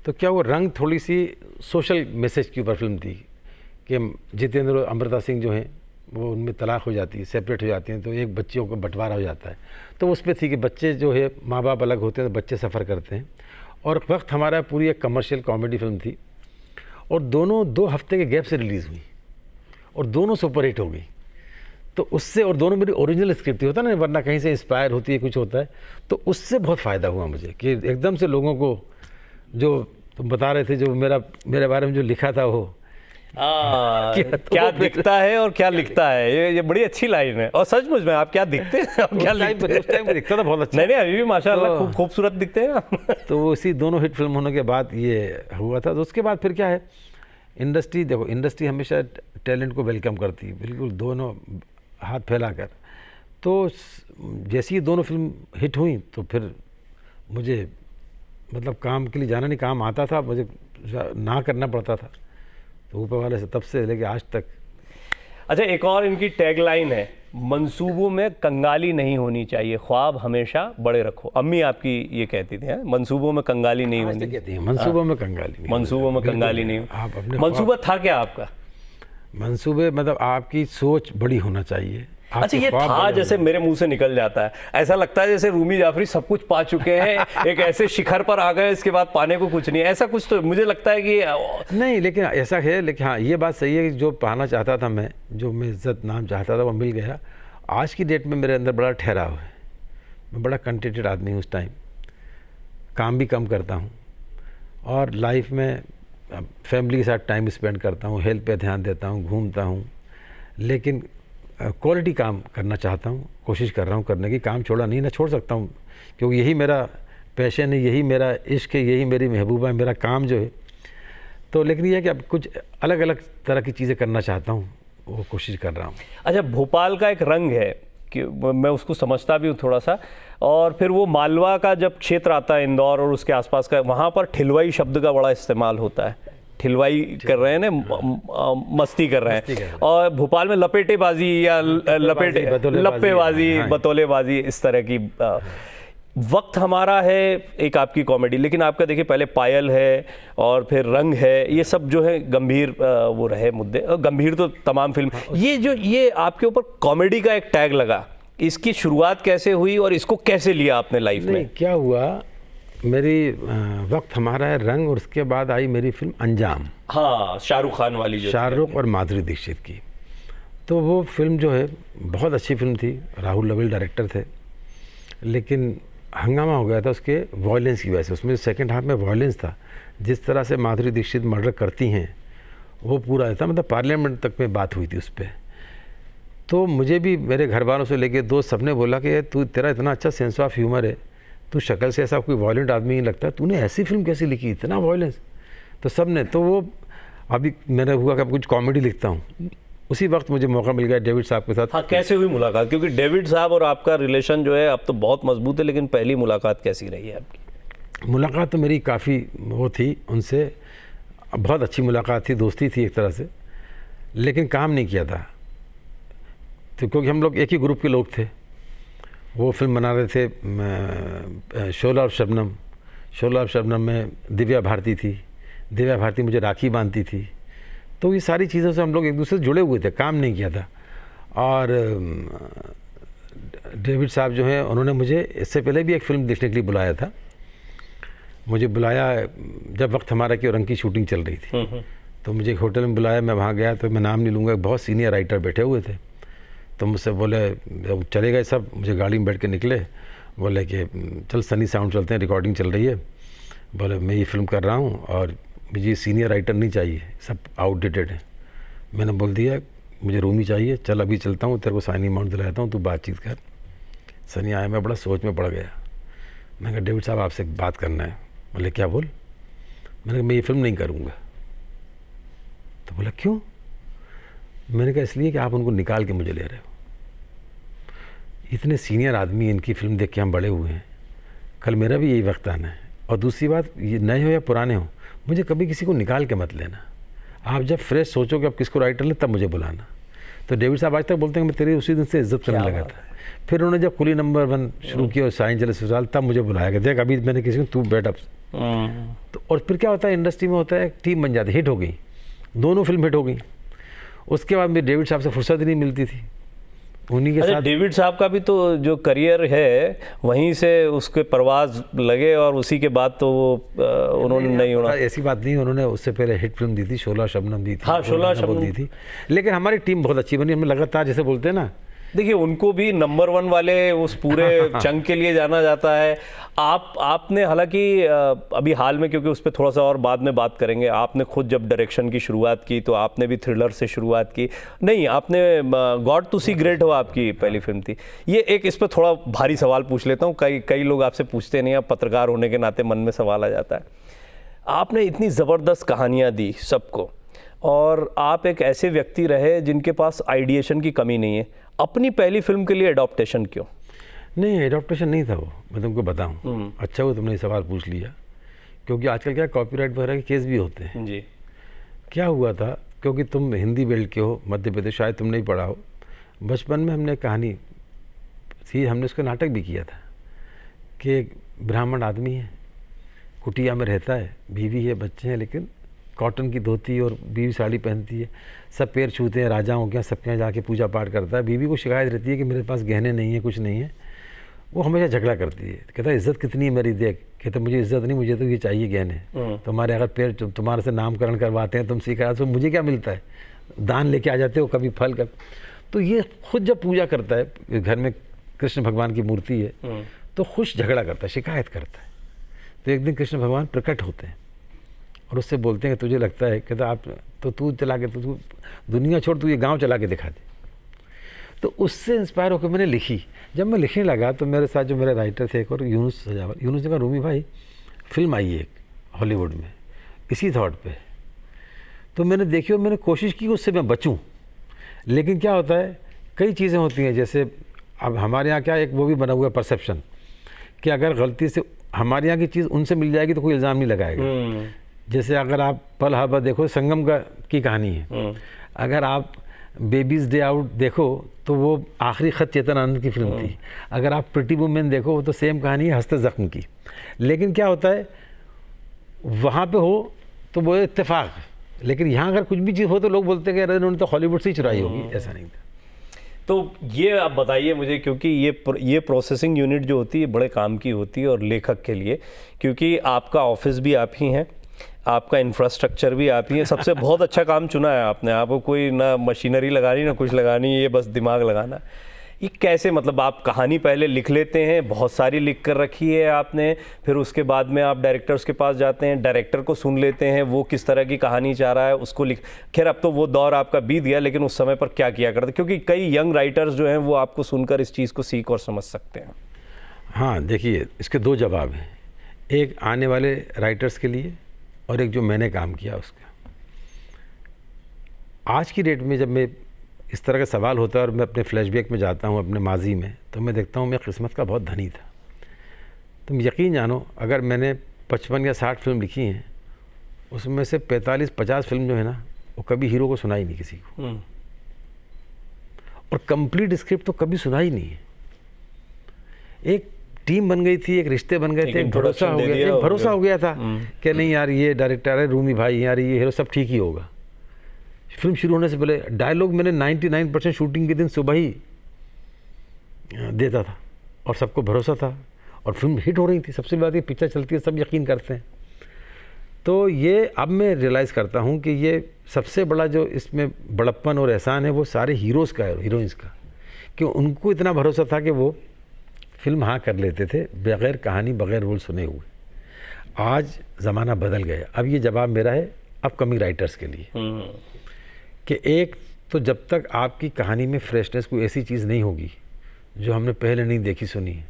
तो क्या वो रंग थोड़ी सी सोशल मैसेज के ऊपर फिल्म थी कि जितेंद्र और अमृता सिंह जो हैं वो उनमें तलाक हो जाती है, सेपरेट हो जाती हैं, तो एक बच्चियों का बंटवारा हो जाता है। तो उस पर थी कि बच्चे जो है माँ बाप अलग होते हैं तो बच्चे सफ़र करते हैं। और वक्त हमारा पूरी एक कमर्शियल कॉमेडी फिल्म थी और दोनों 2 हफ्ते के गैप से रिलीज़ हुई और दोनों सुपर हिट हो गई। तो उससे, और दोनों मेरी ओरिजिनल स्क्रिप्ट ही होता है ना, वरना कहीं से इंस्पायर होती है, कुछ होता है, तो उससे बहुत फ़ायदा हुआ मुझे कि एकदम से लोगों को, जो तुम बता रहे थे, जो मेरे बारे में जो लिखा था वो क्या दिखता है और क्या लिखता है, ये बड़ी अच्छी लाइन है। और सचमुच में आप क्या दिखते हैं और क्या लिखते हैं? उस टाइम में दिखता था बहुत अच्छा। नहीं अभी भी माशाल्लाह खूब खूबसूरत दिखते हैं। तो इसी दोनों हिट फिल्म होने के बाद ये हुआ था। तो उसके बाद फिर क्या है, इंडस्ट्री, देखो इंडस्ट्री हमेशा टैलेंट को वेलकम करती है, बिल्कुल दोनों हाथ फैलाकर। तो जैसी ही दोनों फिल्म हिट हुई तो फिर मुझे मतलब काम के लिए जाना नहीं, काम आता था, मुझे ना करना पड़ता था। तो ऊपर वाले से तब से लेके आज तक। अच्छा, एक और इनकी टैगलाइन है, मंसूबों में कंगाली नहीं होनी चाहिए, ख्वाब हमेशा बड़े रखो। अम्मी आपकी ये कहती थी, मंसूबों में कंगाली नहीं होनी। कहती है मंसूबों में कंगाली नहीं, मंसूबों में कंगाली नहीं। मंसूबा था क्या आपका? मंसूबे मतलब आपकी सोच बड़ी होना चाहिए। अच्छा, आपके ये ख्वाब था बड़े जैसे होने- मेरे मुंह से निकल जाता है, ऐसा लगता है जैसे रूमी जाफरी सब कुछ पा चुके हैं, एक ऐसे शिखर पर आ गए, इसके बाद पाने को कुछ नहीं है, ऐसा कुछ तो मुझे लगता है कि नहीं, लेकिन ऐसा है, लेकिन हाँ ये बात सही है कि जो पाना चाहता था मैं, जो मैं इज्जत नाम चाहता था वो मिल गया। आज की डेट में मेरे अंदर बड़ा ठहराव है, मैं बड़ा कंटेंटेड आदमी हूँ। उस टाइम काम भी कम करता हूँ और लाइफ में फैमिली के साथ टाइम स्पेंड करता हूँ, हेल्थ पे ध्यान देता हूँ, घूमता हूँ, लेकिन क्वालिटी काम करना चाहता हूँ, कोशिश कर रहा हूँ करने की। काम छोड़ा नहीं, ना छोड़ सकता हूँ, क्योंकि यही मेरा पैशन है, यही मेरा इश्क है, यही मेरी महबूबा है, मेरा काम जो है। तो लेकिन ये है कि अब कुछ अलग अलग तरह की चीज़ें करना चाहता हूँ, वो कोशिश कर रहा हूँ। अच्छा, भोपाल का एक रंग है कि मैं उसको समझता भी हूँ थोड़ा सा, और फिर वो मालवा का जब क्षेत्र आता है, इंदौर और उसके आसपास का, वहाँ पर ठिलवाई शब्द का बड़ा इस्तेमाल होता है। ठिलवाई कर रहे हैं ना, मस्ती कर रहे हैं। और भोपाल में लपेटेबाजी या लप्पेबाजी, हाँ। बतौलेबाजी, इस तरह की वक्त हमारा है एक आपकी कॉमेडी। लेकिन आपका देखिए पहले पायल है और फिर रंग है, ये सब जो है गंभीर वो रहे मुद्दे, गंभीर तो तमाम फिल्म। ये आपके ऊपर कॉमेडी का एक टैग लगा, इसकी शुरुआत कैसे हुई और इसको कैसे लिया आपने लाइफ नहीं, में? क्या हुआ, मेरी वक्त हमारा है रंग, और उसके बाद आई मेरी फिल्म अंजाम, हाँ, शाहरुख खान वाली जो शाहरुख और माधुरी दीक्षित की। तो वो फिल्म जो है बहुत अच्छी फिल्म थी, राहुल लवेल डायरेक्टर थे, लेकिन हंगामा हो गया था उसके वॉयलेंस की वजह से। उसमें सेकंड हाफ में वॉयलेंस था, जिस तरह से माधुरी दीक्षित मर्डर करती हैं वो पूरा था, मतलब पार्लियामेंट तक में बात हुई थी उस पर। तो मुझे भी मेरे घर वालों से लेके दोस्त सबने बोला कि तू, तेरा इतना अच्छा सेंस ऑफ ह्यूमर है, तू शक्ल से ऐसा कोई वॉयलेंट आदमी नहीं लगता, तूने ऐसी फिल्म कैसे लिखी, इतना वॉयलेंस। तो सब ने, तो वो अभी मैंने हुआ कि कुछ कॉमेडी लिखता हूँ। उसी वक्त मुझे मौका मिल गया डेविड साहब के साथ। हाँ, कैसे हुई मुलाकात? क्योंकि डेविड साहब और आपका रिलेशन जो है अब तो बहुत मजबूत है, लेकिन पहली मुलाकात कैसी रही है आपकी? मुलाकात तो मेरी काफ़ी वो थी उनसे, बहुत अच्छी मुलाकात थी, दोस्ती थी एक तरह से, लेकिन काम नहीं किया था। तो क्योंकि हम लोग एक ही ग्रुप के लोग थे, वो फिल्म बना रहे थे शोला और शबनम। शोला और शबनम में दिव्या भारती थी, दिव्या भारती मुझे राखी बांधती थी। तो ये सारी चीज़ों से हम लोग एक दूसरे से जुड़े हुए थे, काम नहीं किया था। और डेविड साहब जो हैं, उन्होंने मुझे इससे पहले भी एक फ़िल्म देखने के लिए बुलाया था। मुझे बुलाया जब वक्त हमारा की रंग की शूटिंग चल रही थी, तो मुझे एक होटल में बुलाया, मैं वहाँ गया, तो मैं नाम नहीं लूँगा, बहुत सीनियर राइटर बैठे हुए थे। तो मुझसे बोले, जब चले गए सब, मुझे गाड़ी में बैठ के निकले, बोले कि चल सनी साउंड चलते हैं, रिकॉर्डिंग चल रही है। बोले मैं ये फिल्म कर रहा हूँ और मुझे सीनियर राइटर नहीं चाहिए, सब आउटडेटेड है। मैंने बोल दिया मुझे रूमी चाहिए, चल अभी चलता हूँ, तेरे को साइनिंग अमाउंट दिलाता हूँ, तू बातचीत कर। सनी आया, मैं बड़ा सोच में पड़ गया। मैंने कहा डेविड साहब आपसे बात करना है। बोले क्या बोल? मैंने कहा मैं ये फिल्म नहीं करूँगा। तो बोला क्यों? मैंने कहा इसलिए कि आप उनको निकाल के मुझे ले रहे हो। इतने सीनियर आदमी, इनकी फिल्म देख के हम बड़े हुए हैं, कल मेरा भी यही वक्त आना है। और दूसरी बात, ये नए हो या पुराने हो, मुझे कभी किसी को निकाल के मत लेना। आप जब फ्रेश सोचो कि आप किसको राइटर लें, तब मुझे बुलाना। तो डेविड साहब आज तक बोलते हैं मैं तेरी उसी दिन से इज्जत करने लगा था। फिर उन्होंने जब कुली नंबर 1 शुरू किया और साइन चले ससुराल, तब मुझे बुलाया गया, देख अभी मैंने किसी को, तू बैठ अब। तो और फिर क्या होता है इंडस्ट्री में, होता है टीम बन जाती, हिट हो गई, दोनों फिल्म हिट हो गई। उसके बाद मेरे डेविड साहब से फुर्सत ही नहीं मिलती थी, उन्हीं के साथ। डेविड साहब का भी तो जो करियर है वहीं से उसके परवाज लगे, और उसी के बाद तो वो उन्होंने नहीं होना। ऐसी बात नहीं, उन्होंने उससे पहले हिट फिल्म दी थी, शोला शबनम दी थी। हाँ, शोला शबनम दी थी, लेकिन हमारी टीम बहुत अच्छी बनी। हमें लगातार, जैसे बोलते हैं ना, देखिए उनको भी नंबर 1 वाले उस पूरे चंग के लिए जाना जाता है। आपने हालांकि अभी हाल में, क्योंकि उस पर थोड़ा सा और बाद में बात करेंगे, आपने खुद जब डायरेक्शन की शुरुआत की तो आपने भी थ्रिलर से शुरुआत की। नहीं, आपने गॉड टू सी ग्रेट हो आपकी पहली फिल्म थी। ये एक, इस पर थोड़ा भारी सवाल पूछ लेता हूँ, कई लोग आपसे पूछते नहीं, आप पत्रकार होने के नाते मन में सवाल आ जाता है। आपने इतनी ज़बरदस्त कहानियाँ दी सबको, और आप एक ऐसे व्यक्ति रहे जिनके पास आइडिएशन की कमी नहीं है। अपनी पहली फिल्म के लिए एडॉप्टेशन क्यों? नहीं, एडॉप्टेशन नहीं था वो, मैं तुमको बताऊं। अच्छा वो तुमने ये सवाल पूछ लिया, क्योंकि आजकल क्या कॉपीराइट वगैरह के केस भी होते हैं जी। क्या हुआ था, क्योंकि तुम हिंदी बेल्ट के हो, मध्य प्रदेश, शायद तुम नहीं पढ़ा हो। बचपन में हमने कहानी थी, हमने उसका नाटक भी किया था कि एक ब्राह्मण आदमी है, कुटिया में रहता है, बीवी है, बच्चे हैं, लेकिन कॉटन की धोती और बीवी साड़ी पहनती है, सब पैर छूते हैं, राजाओं के यहाँ सबके यहाँ जाके पूजा पाठ करता है। बीवी को शिकायत रहती है कि मेरे पास गहने नहीं है, कुछ नहीं है। वो हमेशा झगड़ा करती है, कहता है इज़्ज़त कितनी है मेरी, देख। कहता मुझे इज़्ज़त नहीं, मुझे तो ये चाहिए गहने। तुम्हारे अगर पैर तुम्हारे से नामकरण करवाते हैं, तुम सिखा तो मुझे क्या मिलता है, दान लेके आ जाते हो, कभी फल कर। तो ये खुद जब पूजा करता है, घर में कृष्ण भगवान की मूर्ति है, तो खुश झगड़ा करता है, शिकायत करता है। तो एक दिन कृष्ण भगवान प्रकट होते हैं और उससे बोलते हैं कि तुझे लगता है, कहता आप तो तू चला के, तो तू दुनिया छोड़, तू ये गांव चला के दिखा दे। तो उससे इंस्पायर होकर मैंने लिखी। जब मैं लिखने लगा तो मेरे साथ जो मेरे राइटर थे एक और यूनुस सजावत, यूनुस ने कहा रूमी भाई फिल्म आई है एक हॉलीवुड में इसी थॉट पे। तो मैंने देखी और मैंने कोशिश की उससे मैं बचूं, लेकिन क्या होता है कई चीज़ें होती हैं, जैसे अब हमारे यहाँ क्या एक वो भी बना हुआ है परसेप्शन कि अगर गलती से हमारे यहाँ की चीज़ उनसे मिल जाएगी तो कोई इल्ज़ाम नहीं लगाएगा। जैसे अगर आप पल हवा देखो, संगम की कहानी है। अगर आप बेबीज़ डे आउट देखो तो वो आखिरी ख़त चेतन आनंद की फिल्म थी। अगर आप प्रिटी वुमेन देखो तो सेम कहानी है हंसते ज़ख्म की। लेकिन क्या होता है वहाँ पे हो तो वो इत्तेफाक, लेकिन यहाँ अगर कुछ भी चीज़ हो तो लोग बोलते हैं कि अरे उन्होंने तो हॉलीवुड से ही चुराई होगी। ऐसा नहीं था। तो ये आप बताइए मुझे, क्योंकि ये प्रोसेसिंग यूनिट जो होती है बड़े काम की होती है और लेखक के लिए, क्योंकि आपका ऑफिस भी आप ही हैं, आपका इंफ्रास्ट्रक्चर भी आप ही है। सबसे बहुत अच्छा काम चुना है आपने, आपको कोई ना मशीनरी लगानी ना कुछ लगानी, ये बस दिमाग लगाना। ये कैसे, मतलब आप कहानी पहले लिख लेते हैं, बहुत सारी लिख कर रखी है आपने, फिर उसके बाद में आप डायरेक्टर्स के पास जाते हैं, डायरेक्टर को सुन लेते हैं वो किस तरह की कहानी चाह रहा है, उसको लिख। खैर अब तो वो दौर आपका बीत गया, लेकिन उस समय पर क्या किया करते, क्योंकि कई यंग राइटर्स जो हैं वो आपको सुनकर इस चीज़ को सीख और समझ सकते हैं। हाँ देखिए, इसके दो जवाब हैं, एक आने वाले राइटर्स के लिए और एक जो मैंने काम किया उसका। आज की डेट में जब मैं इस तरह का सवाल होता है और मैं अपने फ्लैशबैक में जाता हूँ अपने माजी में, तो मैं देखता हूँ मैं किस्मत का बहुत धनी था। तुम यकीन जानो, अगर मैंने 55 या 60 फिल्म लिखी हैं, उसमें से 45-50 फिल्म जो है ना वो कभी हीरो को सुनाई नहीं किसी को, और कंप्लीट स्क्रिप्ट तो कभी सुना ही नहीं है। एक टीम बन गई थी, एक रिश्ते बन गए थे, एक भरोसा हो गया, एक भरोसा हो गया था कि नहीं यार ये डायरेक्टर है रूमी भाई, यार ये हीरो, सब ठीक ही होगा। फिल्म शुरू होने से पहले डायलॉग मैंने 99% शूटिंग के दिन सुबह ही देता था और सबको भरोसा था और फिल्म हिट हो रही थी। सबसे बड़ी बात, ये पिक्चर चलती है, सब यकीन करते हैं। तो ये अब मैं रियलाइज़ करता हूँ कि ये सबसे बड़ा जो इसमें बड़प्पन और एहसान है वो सारे हीरोज़ का है, हीरोइंस का, कि उनको इतना भरोसा था कि वो फिल्म हाँ कर लेते थे बग़ैर कहानी, बग़ैर रोल सुने हुए। आज ज़माना बदल गया। अब ये जवाब मेरा है अपकमिंग राइटर्स के लिए कि एक तो जब तक आपकी कहानी में फ्रेशनेस, कोई ऐसी चीज़ नहीं होगी जो हमने पहले नहीं देखी सुनी है,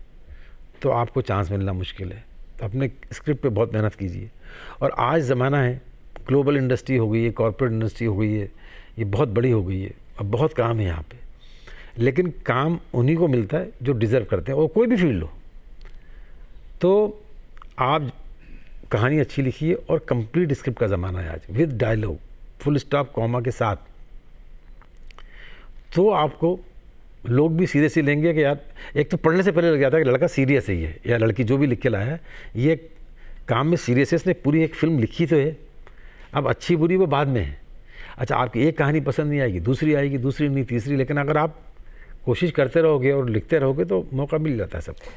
तो आपको चांस मिलना मुश्किल है। तो अपने स्क्रिप्ट पे बहुत मेहनत कीजिए। और आज ज़माना है, ग्लोबल इंडस्ट्री हो गई है, कॉर्पोरेट इंडस्ट्री हो गई है, ये बहुत बड़ी हो गई है, अब बहुत काम है यहाँ पे। लेकिन काम उन्हीं को मिलता है जो डिज़र्व करते हैं, और कोई भी फील्ड हो। तो आप कहानी अच्छी लिखिए और कंप्लीट स्क्रिप्ट का ज़माना है आज, with dialogue, full stop, comma के साथ। तो आपको लोग भी सीरियसली लेंगे कि यार, एक तो पढ़ने से पहले लग जाता है कि लड़का सीरियस ही है या लड़की जो भी लिख के लाया है ये काम में सीरियस है, इसने पूरी एक फिल्म लिखी तो है। अब अच्छी बुरी वो बाद में है। अच्छा, आपकी एक कहानी पसंद नहीं आएगी, दूसरी आएगी, दूसरी नहीं, तीसरी, लेकिन अगर आप कोशिश करते रहोगे और लिखते रहोगे तो मौका मिल जाता है सबको।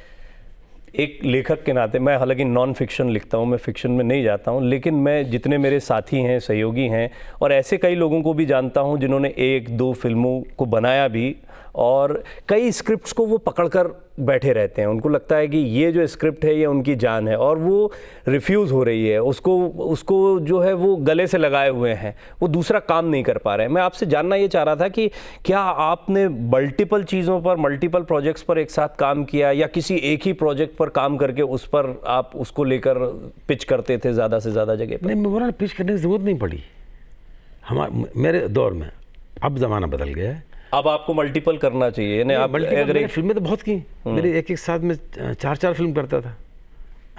एक लेखक के नाते, मैं हालांकि नॉन फिक्शन लिखता हूँ, मैं फिक्शन में नहीं जाता हूँ, लेकिन मैं जितने मेरे साथी हैं, सहयोगी हैं, और ऐसे कई लोगों को भी जानता हूँ जिन्होंने 1-2 फिल्मों को बनाया भी, और कई स्क्रिप्ट्स को वो पकड़कर बैठे रहते हैं। उनको लगता है कि ये जो स्क्रिप्ट है ये उनकी जान है, और वो रिफ्यूज़ हो रही है, उसको जो है वो गले से लगाए हुए हैं, वो दूसरा काम नहीं कर पा रहे हैं। मैं आपसे जानना ये चाह रहा था कि क्या आपने मल्टीपल चीज़ों पर, मल्टीपल प्रोजेक्ट्स पर एक साथ काम किया, या किसी एक ही प्रोजेक्ट पर काम करके उस पर आप उसको लेकर पिच करते थे ज़्यादा से ज़्यादा जगह पर? नहीं, मुझे पिच करने की ज़रूरत नहीं पड़ी मेरे दौर में। अब ज़माना बदल गया है, अब आपको मल्टीपल करना चाहिए। नहीं, आप अगर फिल्में तो बहुत की, मेरे एक साथ में 4-4 फिल्म करता था,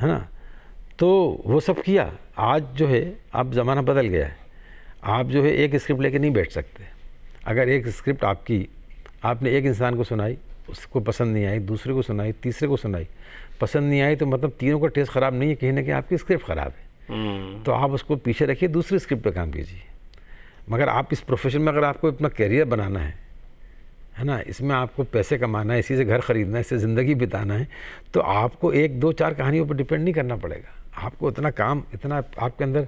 है ना, तो वो सब किया। आज जो है, अब ज़माना बदल गया है। आप जो है एक स्क्रिप्ट लेके नहीं बैठ सकते। अगर एक स्क्रिप्ट आपने एक इंसान को सुनाई, उसको पसंद नहीं आई, दूसरे को सुनाई, तीसरे को सुनाई, पसंद नहीं आई, तो मतलब तीनों का टेस्ट ख़राब नहीं है, कहीं ना कहीं आपकी स्क्रिप्ट ख़राब है। तो आप उसको पीछे रखिए, दूसरी स्क्रिप्ट पे काम कीजिए। मगर आप इस प्रोफेशन में अगर आपको अपना करियर बनाना है ना, इसमें आपको पैसे कमाना है, इसी से घर ख़रीदना है, इससे ज़िंदगी बिताना है, तो आपको 1, 2, 4 कहानियों पर डिपेंड नहीं करना पड़ेगा। आपको इतना काम, इतना आपके अंदर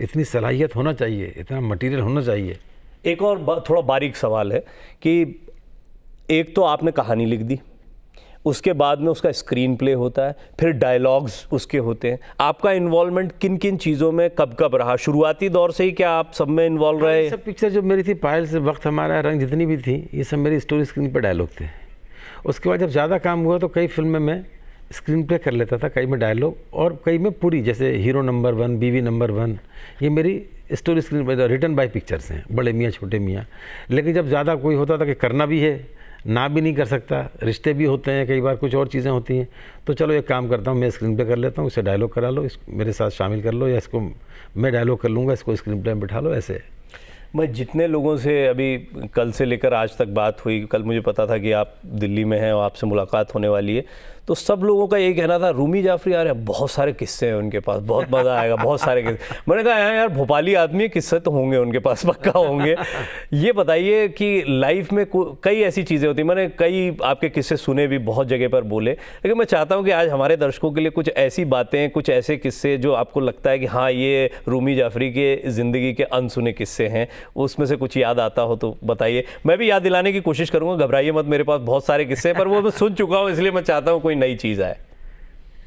इतनी सलाहियत होना चाहिए, इतना मटेरियल होना चाहिए। एक और थोड़ा बारीक सवाल है कि एक तो आपने कहानी लिख दी, उसके बाद में उसका स्क्रीन प्ले होता है, फिर डायलॉग्स उसके होते हैं। आपका इन्वॉल्वमेंट किन किन चीज़ों में कब कब रहा? शुरुआती दौर से ही क्या आप सब में इन्वॉल्व रहे? सब पिक्चर जो मेरी थी, पायल से वक्त हमारा, रंग, जितनी भी थी, ये सब मेरी स्टोरी स्क्रीन पर डायलॉग थे। उसके बाद जब ज़्यादा काम हुआ तो कई फिल्म में मैं स्क्रीन प्ले कर लेता था, कई में डायलॉग और कई में पूरी, जैसे हीरो नंबर 1, बीवी नंबर 1, ये मेरी स्टोरी स्क्रीन पर रिटन बाय पिक्चर्स हैं, बड़े मियाँ छोटे मियाँ। लेकिन जब ज़्यादा कोई होता था कि करना भी है, ना भी नहीं कर सकता, रिश्ते भी होते हैं, कई बार कुछ और चीज़ें होती हैं, तो चलो एक काम करता हूँ, मैं स्क्रीन प्ले कर लेता हूँ, इसे डायलॉग करा लो, इस मेरे साथ शामिल कर लो, या इसको मैं डायलॉग कर लूँगा, इसको स्क्रीन प्ले में बिठा लो। ऐसे मैं जितने लोगों से अभी कल से लेकर आज तक बात हुई, कल मुझे पता था कि आप दिल्ली में हैं और आपसे मुलाकात होने वाली है, तो सब लोगों का यही कहना था, रूमी जाफरी आ रहे हैं, बहुत सारे किस्से हैं उनके पास, बहुत मज़ा आएगा, बहुत सारे किस्से। मैंने कहा यार भोपाली आदमी, किस्से तो होंगे उनके पास, पक्का होंगे। ये बताइए कि लाइफ में कई ऐसी चीज़ें होती हैं, मैंने कई आपके किस्से सुने भी, बहुत जगह पर बोले, लेकिन मैं चाहता हूँ कि आज हमारे दर्शकों के लिए कुछ ऐसी बातें, कुछ ऐसे किस्से जो आपको लगता है कि हाँ ये रूमी जाफरी के ज़िंदगी के अनसुने किस्से हैं, उसमें से कुछ याद आता हो तो बताइए। मैं भी याद दिलाने की कोशिश करूँगा, घबराइए मत, मेरे पास बहुत सारे किस्से हैं, पर वो मैं सुन चुका हूँ, इसलिए मैं चाहता हूँ कोई नई चीज़ आए।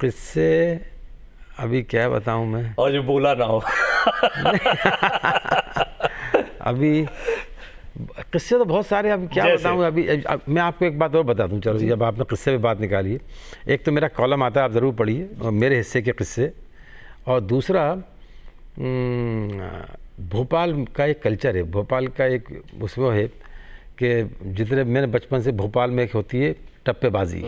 किससे अभी क्या बताऊं मैं, और जो बोला ना हो। अभी किस्से तो बहुत सारे, अभी क्या बताऊं। अभी मैं आपको एक बात और बता दूं, चलो जब आपने किस्से पे बात निकाली है, एक तो मेरा कॉलम आता है, आप ज़रूर पढ़िए, और मेरे हिस्से के किस्से, और दूसरा भोपाल का एक कल्चर है, भोपाल का एक उसमें है कि जितने मैंने बचपन से, भोपाल में एक होती है टप्पेबाजी,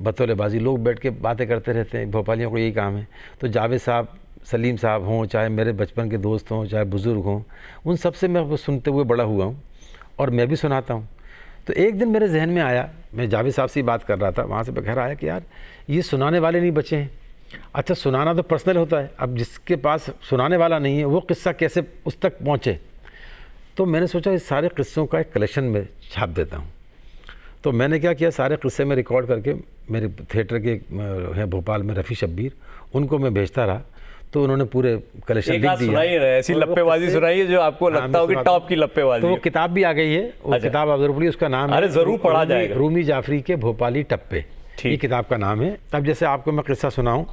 बतौलेबाजी, लोग बैठ के बातें करते रहते हैं, भोपालियों को यही काम है। तो जावेद साहब, सलीम साहब हों, चाहे मेरे बचपन के दोस्त हों, चाहे बुज़ुर्ग हों, उन सब से मैं सुनते हुए बड़ा हुआ हूँ और मैं भी सुनाता हूँ। तो एक दिन मेरे जहन में आया, मैं जावेद साहब से ही बात कर रहा था, वहाँ से घर आया कि यार ये सुनाने वाले नहीं बचे हैं। अच्छा, सुनाना तो पर्सनल होता है, अब जिसके पास सुनाने वाला नहीं है वो किस्सा कैसे उस तक पहुँचे। तो मैंने सोचा इस सारे किस्सों का एक कलेक्शन में छाप देता हूँ। तो मैंने क्या किया, सारे किस्से में रिकॉर्ड करके, मेरे थिएटर के हैं भोपाल में रफ़ी शब्बीर, उनको मैं भेजता रहा, तो उन्होंने पूरे कलेक्शन लिख दिया। सुनाइए, ऐसी लप्पेबाजी सुनाइए जो आपको लगता हो कि टॉप की लप्पेबाजी। तो वो किताब भी आ गई है, वो किताब आप जरूर पढ़िए, उसका नाम है, अरे ज़रूर पढ़ा जाएगा, रूमी जाफरी के भोपाली टप्पे, ये किताब का नाम है। अब जैसे आपको मैं किस्सा सुनाऊँ,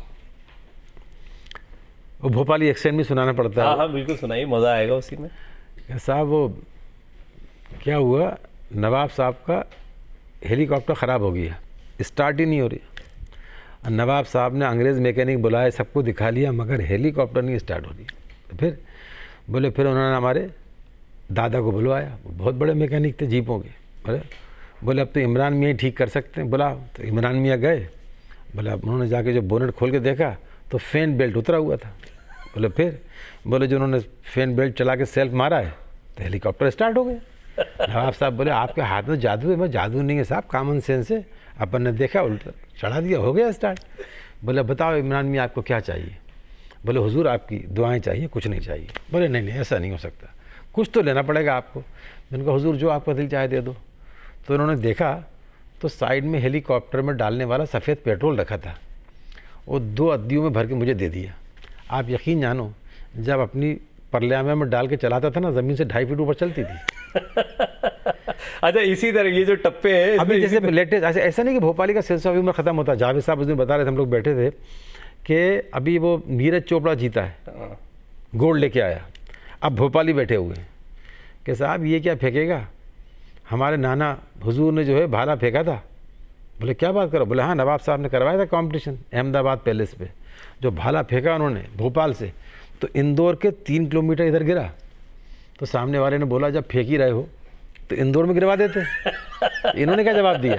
वो भोपाली एक्सेंट में सुनाना पड़ता है। हाँ बिल्कुल सुनाइए, मज़ा आएगा उसी में। साहब वो क्या हुआ, नवाब साहब का हेलीकॉप्टर ख़राब हो गया, स्टार्ट ही नहीं हो रही। नवाब साहब ने अंग्रेज़ मैकेनिक बुलाए, सबको दिखा लिया, मगर हेलीकॉप्टर नहीं स्टार्ट हो रही। तो फिर उन्होंने हमारे दादा को बुलवाया, बहुत बड़े मैकेनिक थे जीपों के। बोले अब तो इमरान मियाँ ठीक कर सकते हैं, बुलाओ। तो इमरान मियाँ गए, बोले उन्होंने जाके जो बोनेट खोल के देखा तो फैन बेल्ट उतरा हुआ था। बोले जो उन्होंने फैन बेल्ट चला के सेल्फ मारा है तो हेलीकॉप्टर स्टार्ट हो गया। नवाब साहब बोले आपके हाथ में जादू है। मैं जादू नहीं है साहब, कॉमन सेंस है, अपन ने देखा, उल्टा चढ़ा दिया, हो गया स्टार्ट। बोले बताओ इमरान मियाँ आपको क्या चाहिए? बोले हुजूर आपकी दुआएं चाहिए, कुछ नहीं चाहिए। बोले नहीं ऐसा नहीं हो सकता, कुछ तो लेना पड़ेगा आपको। मैंने कहा हुजूर जो आपका दिल चाहे दे दो। तो उन्होंने देखा तो साइड में हेलीकॉप्टर में डालने वाला सफ़ेद पेट्रोल रखा था, वो 2 अद्दियों में भर के मुझे दे दिया। आप यकीन जानो, जब अपनी परलियामे में डाल के चलाता था ना, ज़मीन से 2.5 फीट ऊपर चलती थी। अच्छा, इसी तरह ये जो टप्पे हैं अभी जैसे लेटेस्ट, ऐसा नहीं कि भोपाली का सिलसिला अभी उम्र ख़त्म होता। जावेद साहब उस दिन बता रहे थे, हम लोग बैठे थे कि अभी वो नीरज चोपड़ा जीता है, गोल्ड लेके आया, अब भोपाली बैठे हुए हैं कि साहब ये क्या फेंकेगा, हमारे नाना हुजूर ने जो है भाला फेंका था। बोले क्या बात करो? बोले हाँ, नवाब साहब ने करवाया था कंपटीशन अहमदाबाद पैलेस पे, जो भाला फेंका उन्होंने भोपाल से, तो इंदौर के 3 किलोमीटर इधर गिरा। तो सामने वाले ने बोला जब फेंक ही रहे हो तो इंदौर में गिरवा देते। इन्होंने क्या जवाब दिया?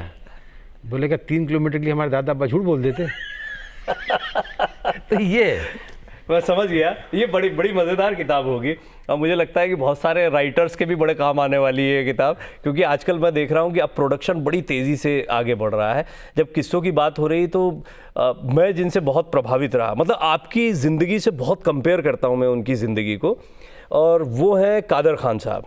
बोले क्या 3 किलोमीटर के लिए हमारे दादा अब्बा झूठ बोल देते। तो ये मैं समझ गया, ये बड़ी बड़ी मज़ेदार किताब होगी और मुझे लगता है कि बहुत सारे राइटर्स के भी बड़े काम आने वाली है ये किताब, क्योंकि आजकल मैं देख रहा हूँ कि अब प्रोडक्शन बड़ी तेज़ी से आगे बढ़ रहा है। जब किस्सों की बात हो रही तो मैं जिनसे बहुत प्रभावित रहा, मतलब आपकी ज़िंदगी से बहुत कंपेयर करता हूँ मैं उनकी ज़िंदगी को, और वो हैं कादर खान साहब।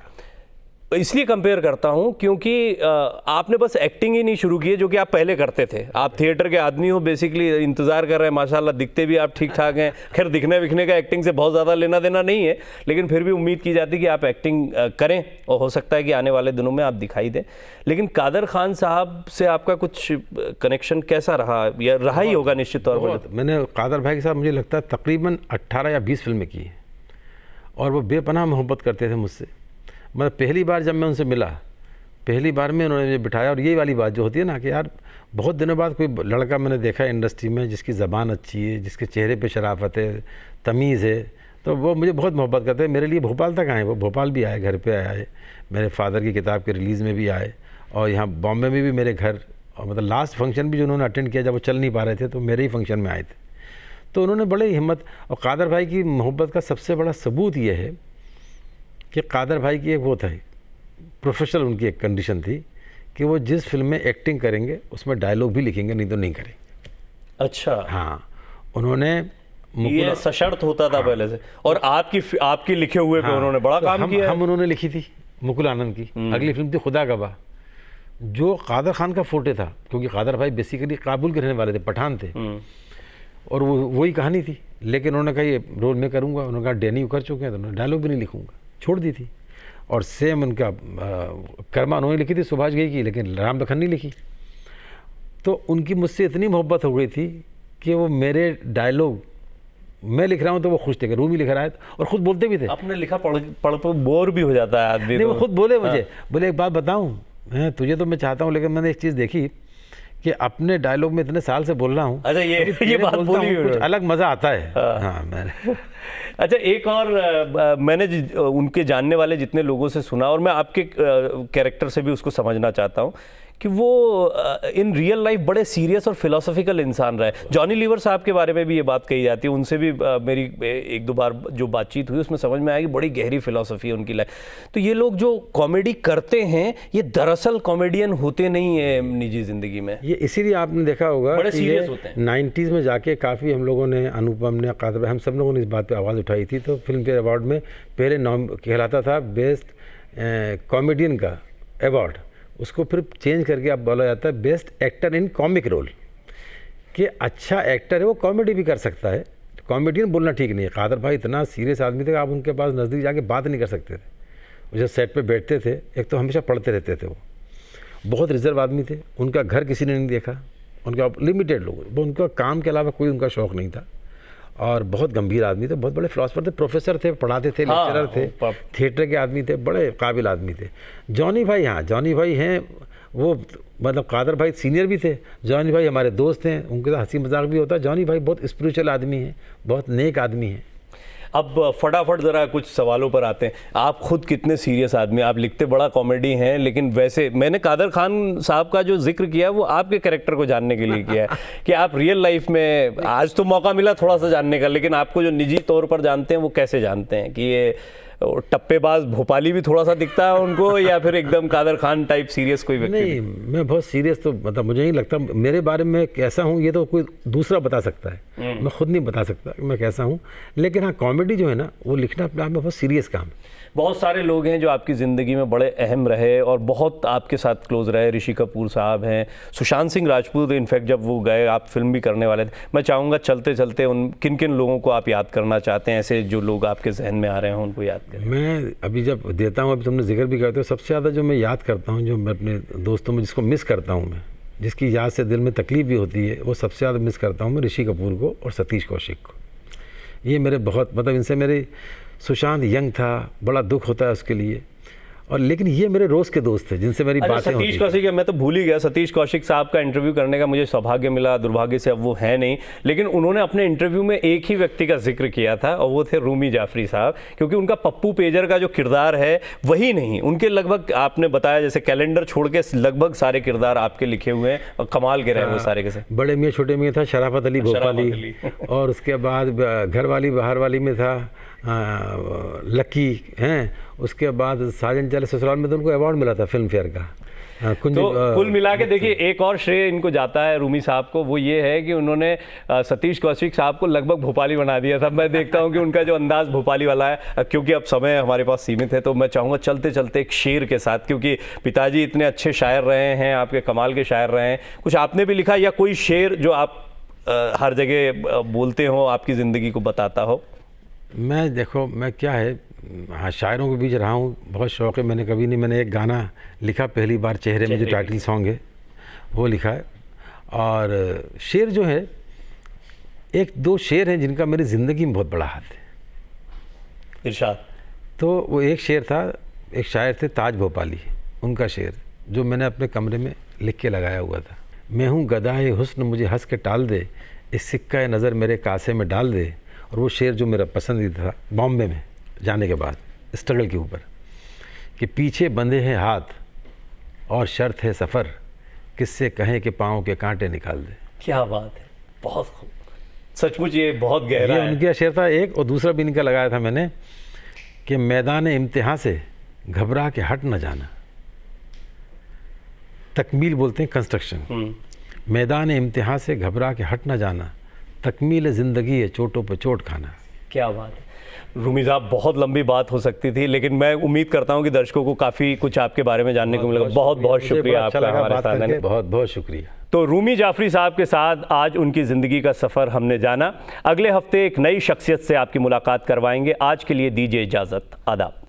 इसलिए कंपेयर करता हूं क्योंकि आपने बस एक्टिंग ही नहीं शुरू की है जो कि आप पहले करते थे। आप थिएटर के आदमी हो, बेसिकली इंतज़ार कर रहे हैं, माशाल्लाह दिखते भी आप ठीक ठाक हैं। खैर दिखने विखने का एक्टिंग से बहुत ज़्यादा लेना देना नहीं है, लेकिन फिर भी उम्मीद की जाती है कि आप एक्टिंग करें और हो सकता है कि आने वाले दिनों में आप दिखाई दें। लेकिन कादर खान साहब से आपका कुछ कनेक्शन कैसा रहा, या रहा ही होगा निश्चित तौर पर? मैंने कादर भाई के साथ मुझे लगता है तकरीबन 18 या 20 फिल्में की हैं और वो बेपनाह मोहब्बत करते थे मुझसे। मतलब पहली बार जब मैं उनसे मिला, पहली बार में उन्होंने मुझे बिठाया, और यही वाली बात जो होती है ना कि यार बहुत दिनों बाद कोई लड़का मैंने देखा है इंडस्ट्री में जिसकी ज़बान अच्छी है, जिसके चेहरे पे शराफत है, तमीज़ है, तो वो मुझे बहुत मोहब्बत करते हैं। मेरे लिए भोपाल तक आए, वो भोपाल भी आए, घर पे आए, मेरे फादर की किताब के रिलीज़ में भी आए, और यहाँ बॉम्बे में भी मेरे घर, और मतलब लास्ट फंक्शन भी जो उन्होंने अटेंड किया जब वो चल नहीं पा रहे थे तो मेरे ही फंक्शन में आए थे। तो उन्होंने बड़े हिम्मत, और कादर भाई की मोहब्बत का सबसे बड़ा सबूत ये है कि कादर भाई की एक वो था, प्रोफेशनल उनकी एक कंडीशन थी कि वो जिस फिल्म में एक्टिंग करेंगे उसमें डायलॉग भी लिखेंगे, नहीं तो नहीं करेंगे। अच्छा, हाँ, उन्होंने ये सशर्त होता था पहले से। और आपकी लिखे हुए पे उन्होंने बड़ा काम किया। हम उन्होंने लिखी थी मुकुल आनंद की, अगली फिल्म थी खुदा गवाह, जो कादर खान का फोटे था, क्योंकि कादर भाई बेसिकली काबुल के रहने वाले थे, पठान थे, और वो वही कहानी थी। लेकिन उन्होंने कहा ये रोल मैं करूँगा, उन्होंने कहा डेनी कर चुके हैं तो उन्होंने डायलॉग भी नहीं लिखूँगा, छोड़ दी थी। और सेम उनका कर्मा उन्होंने लिखी थी सुभाष घई की, लेकिन राम लखन नहीं लिखी। तो उनकी मुझसे इतनी मोहब्बत हो गई थी कि वो मेरे डायलॉग मैं लिख रहा हूँ तो वो खुश थे, रूमी लिख रहा है, और ख़ुद बोलते भी थे। आपने लिखा पढ़ बोर भी हो जाता है आदमी। नहीं, वो खुद बोले मुझे, बोले एक बात बताऊँ, तुझे तो मैं चाहता हूँ, लेकिन मैंने एक चीज़ देखी कि अपने डायलॉग में इतने साल से बोल रहा हूँ। अच्छा, ये बात बोली, कुछ अलग मज़ा आता है। हाँ मैंने अच्छा, एक और मैंने उनके जानने वाले जितने लोगों से सुना, और मैं आपके कैरेक्टर से भी उसको समझना चाहता हूँ कि वो इन रियल लाइफ बड़े सीरियस और फिलोसॉफिकल इंसान रहे। जॉनी लीवर साहब के बारे में भी ये बात कही जाती है, उनसे भी मेरी एक दो बार जो बातचीत हुई उसमें समझ में आया कि बड़ी गहरी फिलोसफी है उनकी लाइफ। तो ये लोग जो कॉमेडी करते हैं ये दरअसल कॉमेडियन होते नहीं है निजी ज़िंदगी में, ये इसीलिए आपने देखा होगा बड़े कि सीरियस होते हैं। 90s में जाके काफ़ी हम लोगों ने, अनुपम ने, कादर, हम सब लोगों ने इस बात पे आवाज़ उठाई थी। तो फिल्म फेयर अवार्ड में पहले नाम कहलाता था बेस्ट कॉमेडियन का अवार्ड, उसको फिर चेंज करके अब बोला जाता है best actor in comic role, कि अच्छा एक्टर है वो कॉमेडी भी कर सकता है। कॉमेडियन बोलना ठीक नहीं है। कादर भाई इतना सीरियस आदमी थे, आप उनके पास नज़दीक जाके बात नहीं कर सकते थे। वो जब सेट पे बैठते थे, एक तो हमेशा पढ़ते रहते थे, वो बहुत रिजर्व आदमी थे, उनका घर किसी ने नहीं देखा, उनका लिमिटेड लोग, वो उनका काम के अलावा कोई उनका शौक़ नहीं था, और बहुत गंभीर आदमी थे, बहुत बड़े फिलोसफर थे, प्रोफेसर थे, पढ़ाते थे, लेक्चरर थे, थिएटर के आदमी थे, बड़े काबिल आदमी थे। जॉनी भाई, हाँ जॉनी भाई हैं वो, मतलब कादर भाई सीनियर भी थे, जॉनी भाई हमारे दोस्त हैं, उनके साथ हंसी मजाक भी होता है। जॉनी भाई बहुत स्पिरिचुअल आदमी हैं, बहुत नेक आदमी हैं। अब फटाफट ज़रा कुछ सवालों पर आते हैं। आप खुद कितने सीरियस आदमी, आप लिखते बड़ा कॉमेडी हैं, लेकिन वैसे मैंने कादर खान साहब का जो जिक्र किया वो आपके कैरेक्टर को जानने के लिए किया है कि आप रियल लाइफ में, आज तो मौका मिला थोड़ा सा जानने का, लेकिन आपको जो निजी तौर पर जानते हैं वो कैसे जानते हैं कि ये टप्पेबाज भोपाली भी थोड़ा सा दिखता है उनको, या फिर एकदम कादर खान टाइप सीरियस कोई व्यक्ति? नहीं, मैं बहुत सीरियस तो मतलब मुझे नहीं लगता। मेरे बारे में कैसा हूँ ये तो कोई दूसरा बता सकता है, मैं खुद नहीं बता सकता कि मैं कैसा हूँ। लेकिन हाँ, कॉमेडी जो है ना वो लिखना अपने आप में बहुत सीरियस काम है। बहुत सारे लोग हैं जो आपकी ज़िंदगी में बड़े अहम रहे और बहुत आपके साथ क्लोज रहे। ऋषि कपूर साहब हैं, सुशांत सिंह राजपूत, इनफैक्ट जब वो गए आप फिल्म भी करने वाले थे। मैं चाहूँगा चलते चलते उन किन किन लोगों को आप याद करना चाहते हैं, ऐसे जो लोग आपके जहन में आ रहे हैं उनको याद करें। मैं अभी जब देता हूँ, अभी तुमने जिक्र भी करते हो, सबसे ज़्यादा जो मैं याद करता हूँ, जो मैं अपने दोस्तों में जिसको मिस करता हूँ, मैं जिसकी याद से दिल में तकलीफ भी होती है, वो सबसे ज़्यादा मिस करता हूँ मैं ऋषि कपूर को और सतीश कौशिक को। ये मेरे बहुत, मतलब इनसे मेरे, सुशांत यंग था, बड़ा दुख होता है उसके लिए, और लेकिन ये मेरे रोज़ के दोस्त थे जिनसे मेरी अच्छा, बातें होती सतीश थी। कौशिक, मैं तो भूल ही गया, सतीश कौशिक साहब का इंटरव्यू करने का मुझे सौभाग्य मिला, दुर्भाग्य से अब वो है नहीं, लेकिन उन्होंने अपने इंटरव्यू में एक ही व्यक्ति का जिक्र किया था और वो थे रूमी जाफरी साहब, क्योंकि उनका पप्पू पेजर का जो किरदार है वही नहीं, उनके लगभग आपने बताया जैसे कैलेंडर छोड़ के लगभग सारे किरदार आपके लिखे हुए हैं और कमाल के रहे वो सारे के सारे। बड़े मियाँ छोटे मियाँ था शराफत अली भोपाली, और उसके बाद घर वाली बाहर वाली में था लकी हैं, उसके बाद साजन चले ससुराल में तो उनको अवार्ड मिला था फिल्म फेयर का। तो कुल मिला के देखिए एक और श्रेय इनको जाता है रूमी साहब को, वो ये है कि उन्होंने सतीश कौशिक साहब को लगभग भोपाली बना दिया था। मैं देखता हूँ कि उनका जो अंदाज भोपाली वाला है, क्योंकि अब समय हमारे पास सीमित है तो मैं चाहूँगा चलते चलते एक शेर के साथ, क्योंकि पिताजी इतने अच्छे शायर रहे हैं, आपके कमाल के शायर रहे हैं, कुछ आपने भी लिखा या कोई शेर जो आप हर जगह बोलते हो, आपकी ज़िंदगी को बताता हो? मैं देखो, मैं क्या है, हाँ शायरों के बीच रहा हूँ, बहुत शौक़ है। मैंने एक गाना लिखा पहली बार चेहरे में, जो टाइटल सॉन्ग है वो लिखा है। और शेर जो है, एक दो शेर हैं जिनका मेरी ज़िंदगी में बहुत बड़ा हाथ है। इरशाद। तो वो एक शेर था, एक शायर थे ताज भोपाली, उनका शेर जो मैंने अपने कमरे में लिख के लगाया हुआ था। मैं हूँ गदाए हुस्न मुझे हंस के टाल दे, इस सिक्का नज़र मेरे कासे में डाल दे। और वो शेर जो मेरा पसंदीदा था बॉम्बे में जाने के बाद स्ट्रगल के ऊपर, कि पीछे बंधे हैं हाथ और शर्त है सफ़र, किससे कहें कि पाँव के कांटे निकाल दे। क्या बात है, बहुत खूब, सचमुच ये बहुत गहरा है। उनका शेर था एक, और दूसरा भी इनका लगाया था मैंने कि मैदान इम्तिहान से घबरा के हट न जाना। तकमील बोलते हैं कंस्ट्रक्शन। मैदान इम्तिहान से घबरा के हट न जाना, तकमील ज़िंदगी है चोटों पर चोट खाना। क्या बात है रूमी साहब, बहुत लंबी बात हो सकती थी, लेकिन मैं उम्मीद करता हूं कि दर्शकों को काफ़ी कुछ आपके बारे में जानने को मिलेगा। बहुत बहुत शुक्रिया आपका हमारे साथ आने। बहुत बहुत शुक्रिया। तो रूमी जाफरी साहब के साथ आज उनकी ज़िंदगी का सफ़र हमने जाना। अगले हफ्ते एक नई शख्सियत से आपकी मुलाकात करवाएंगे। आज के लिए दीजिए इजाज़त, आदाब।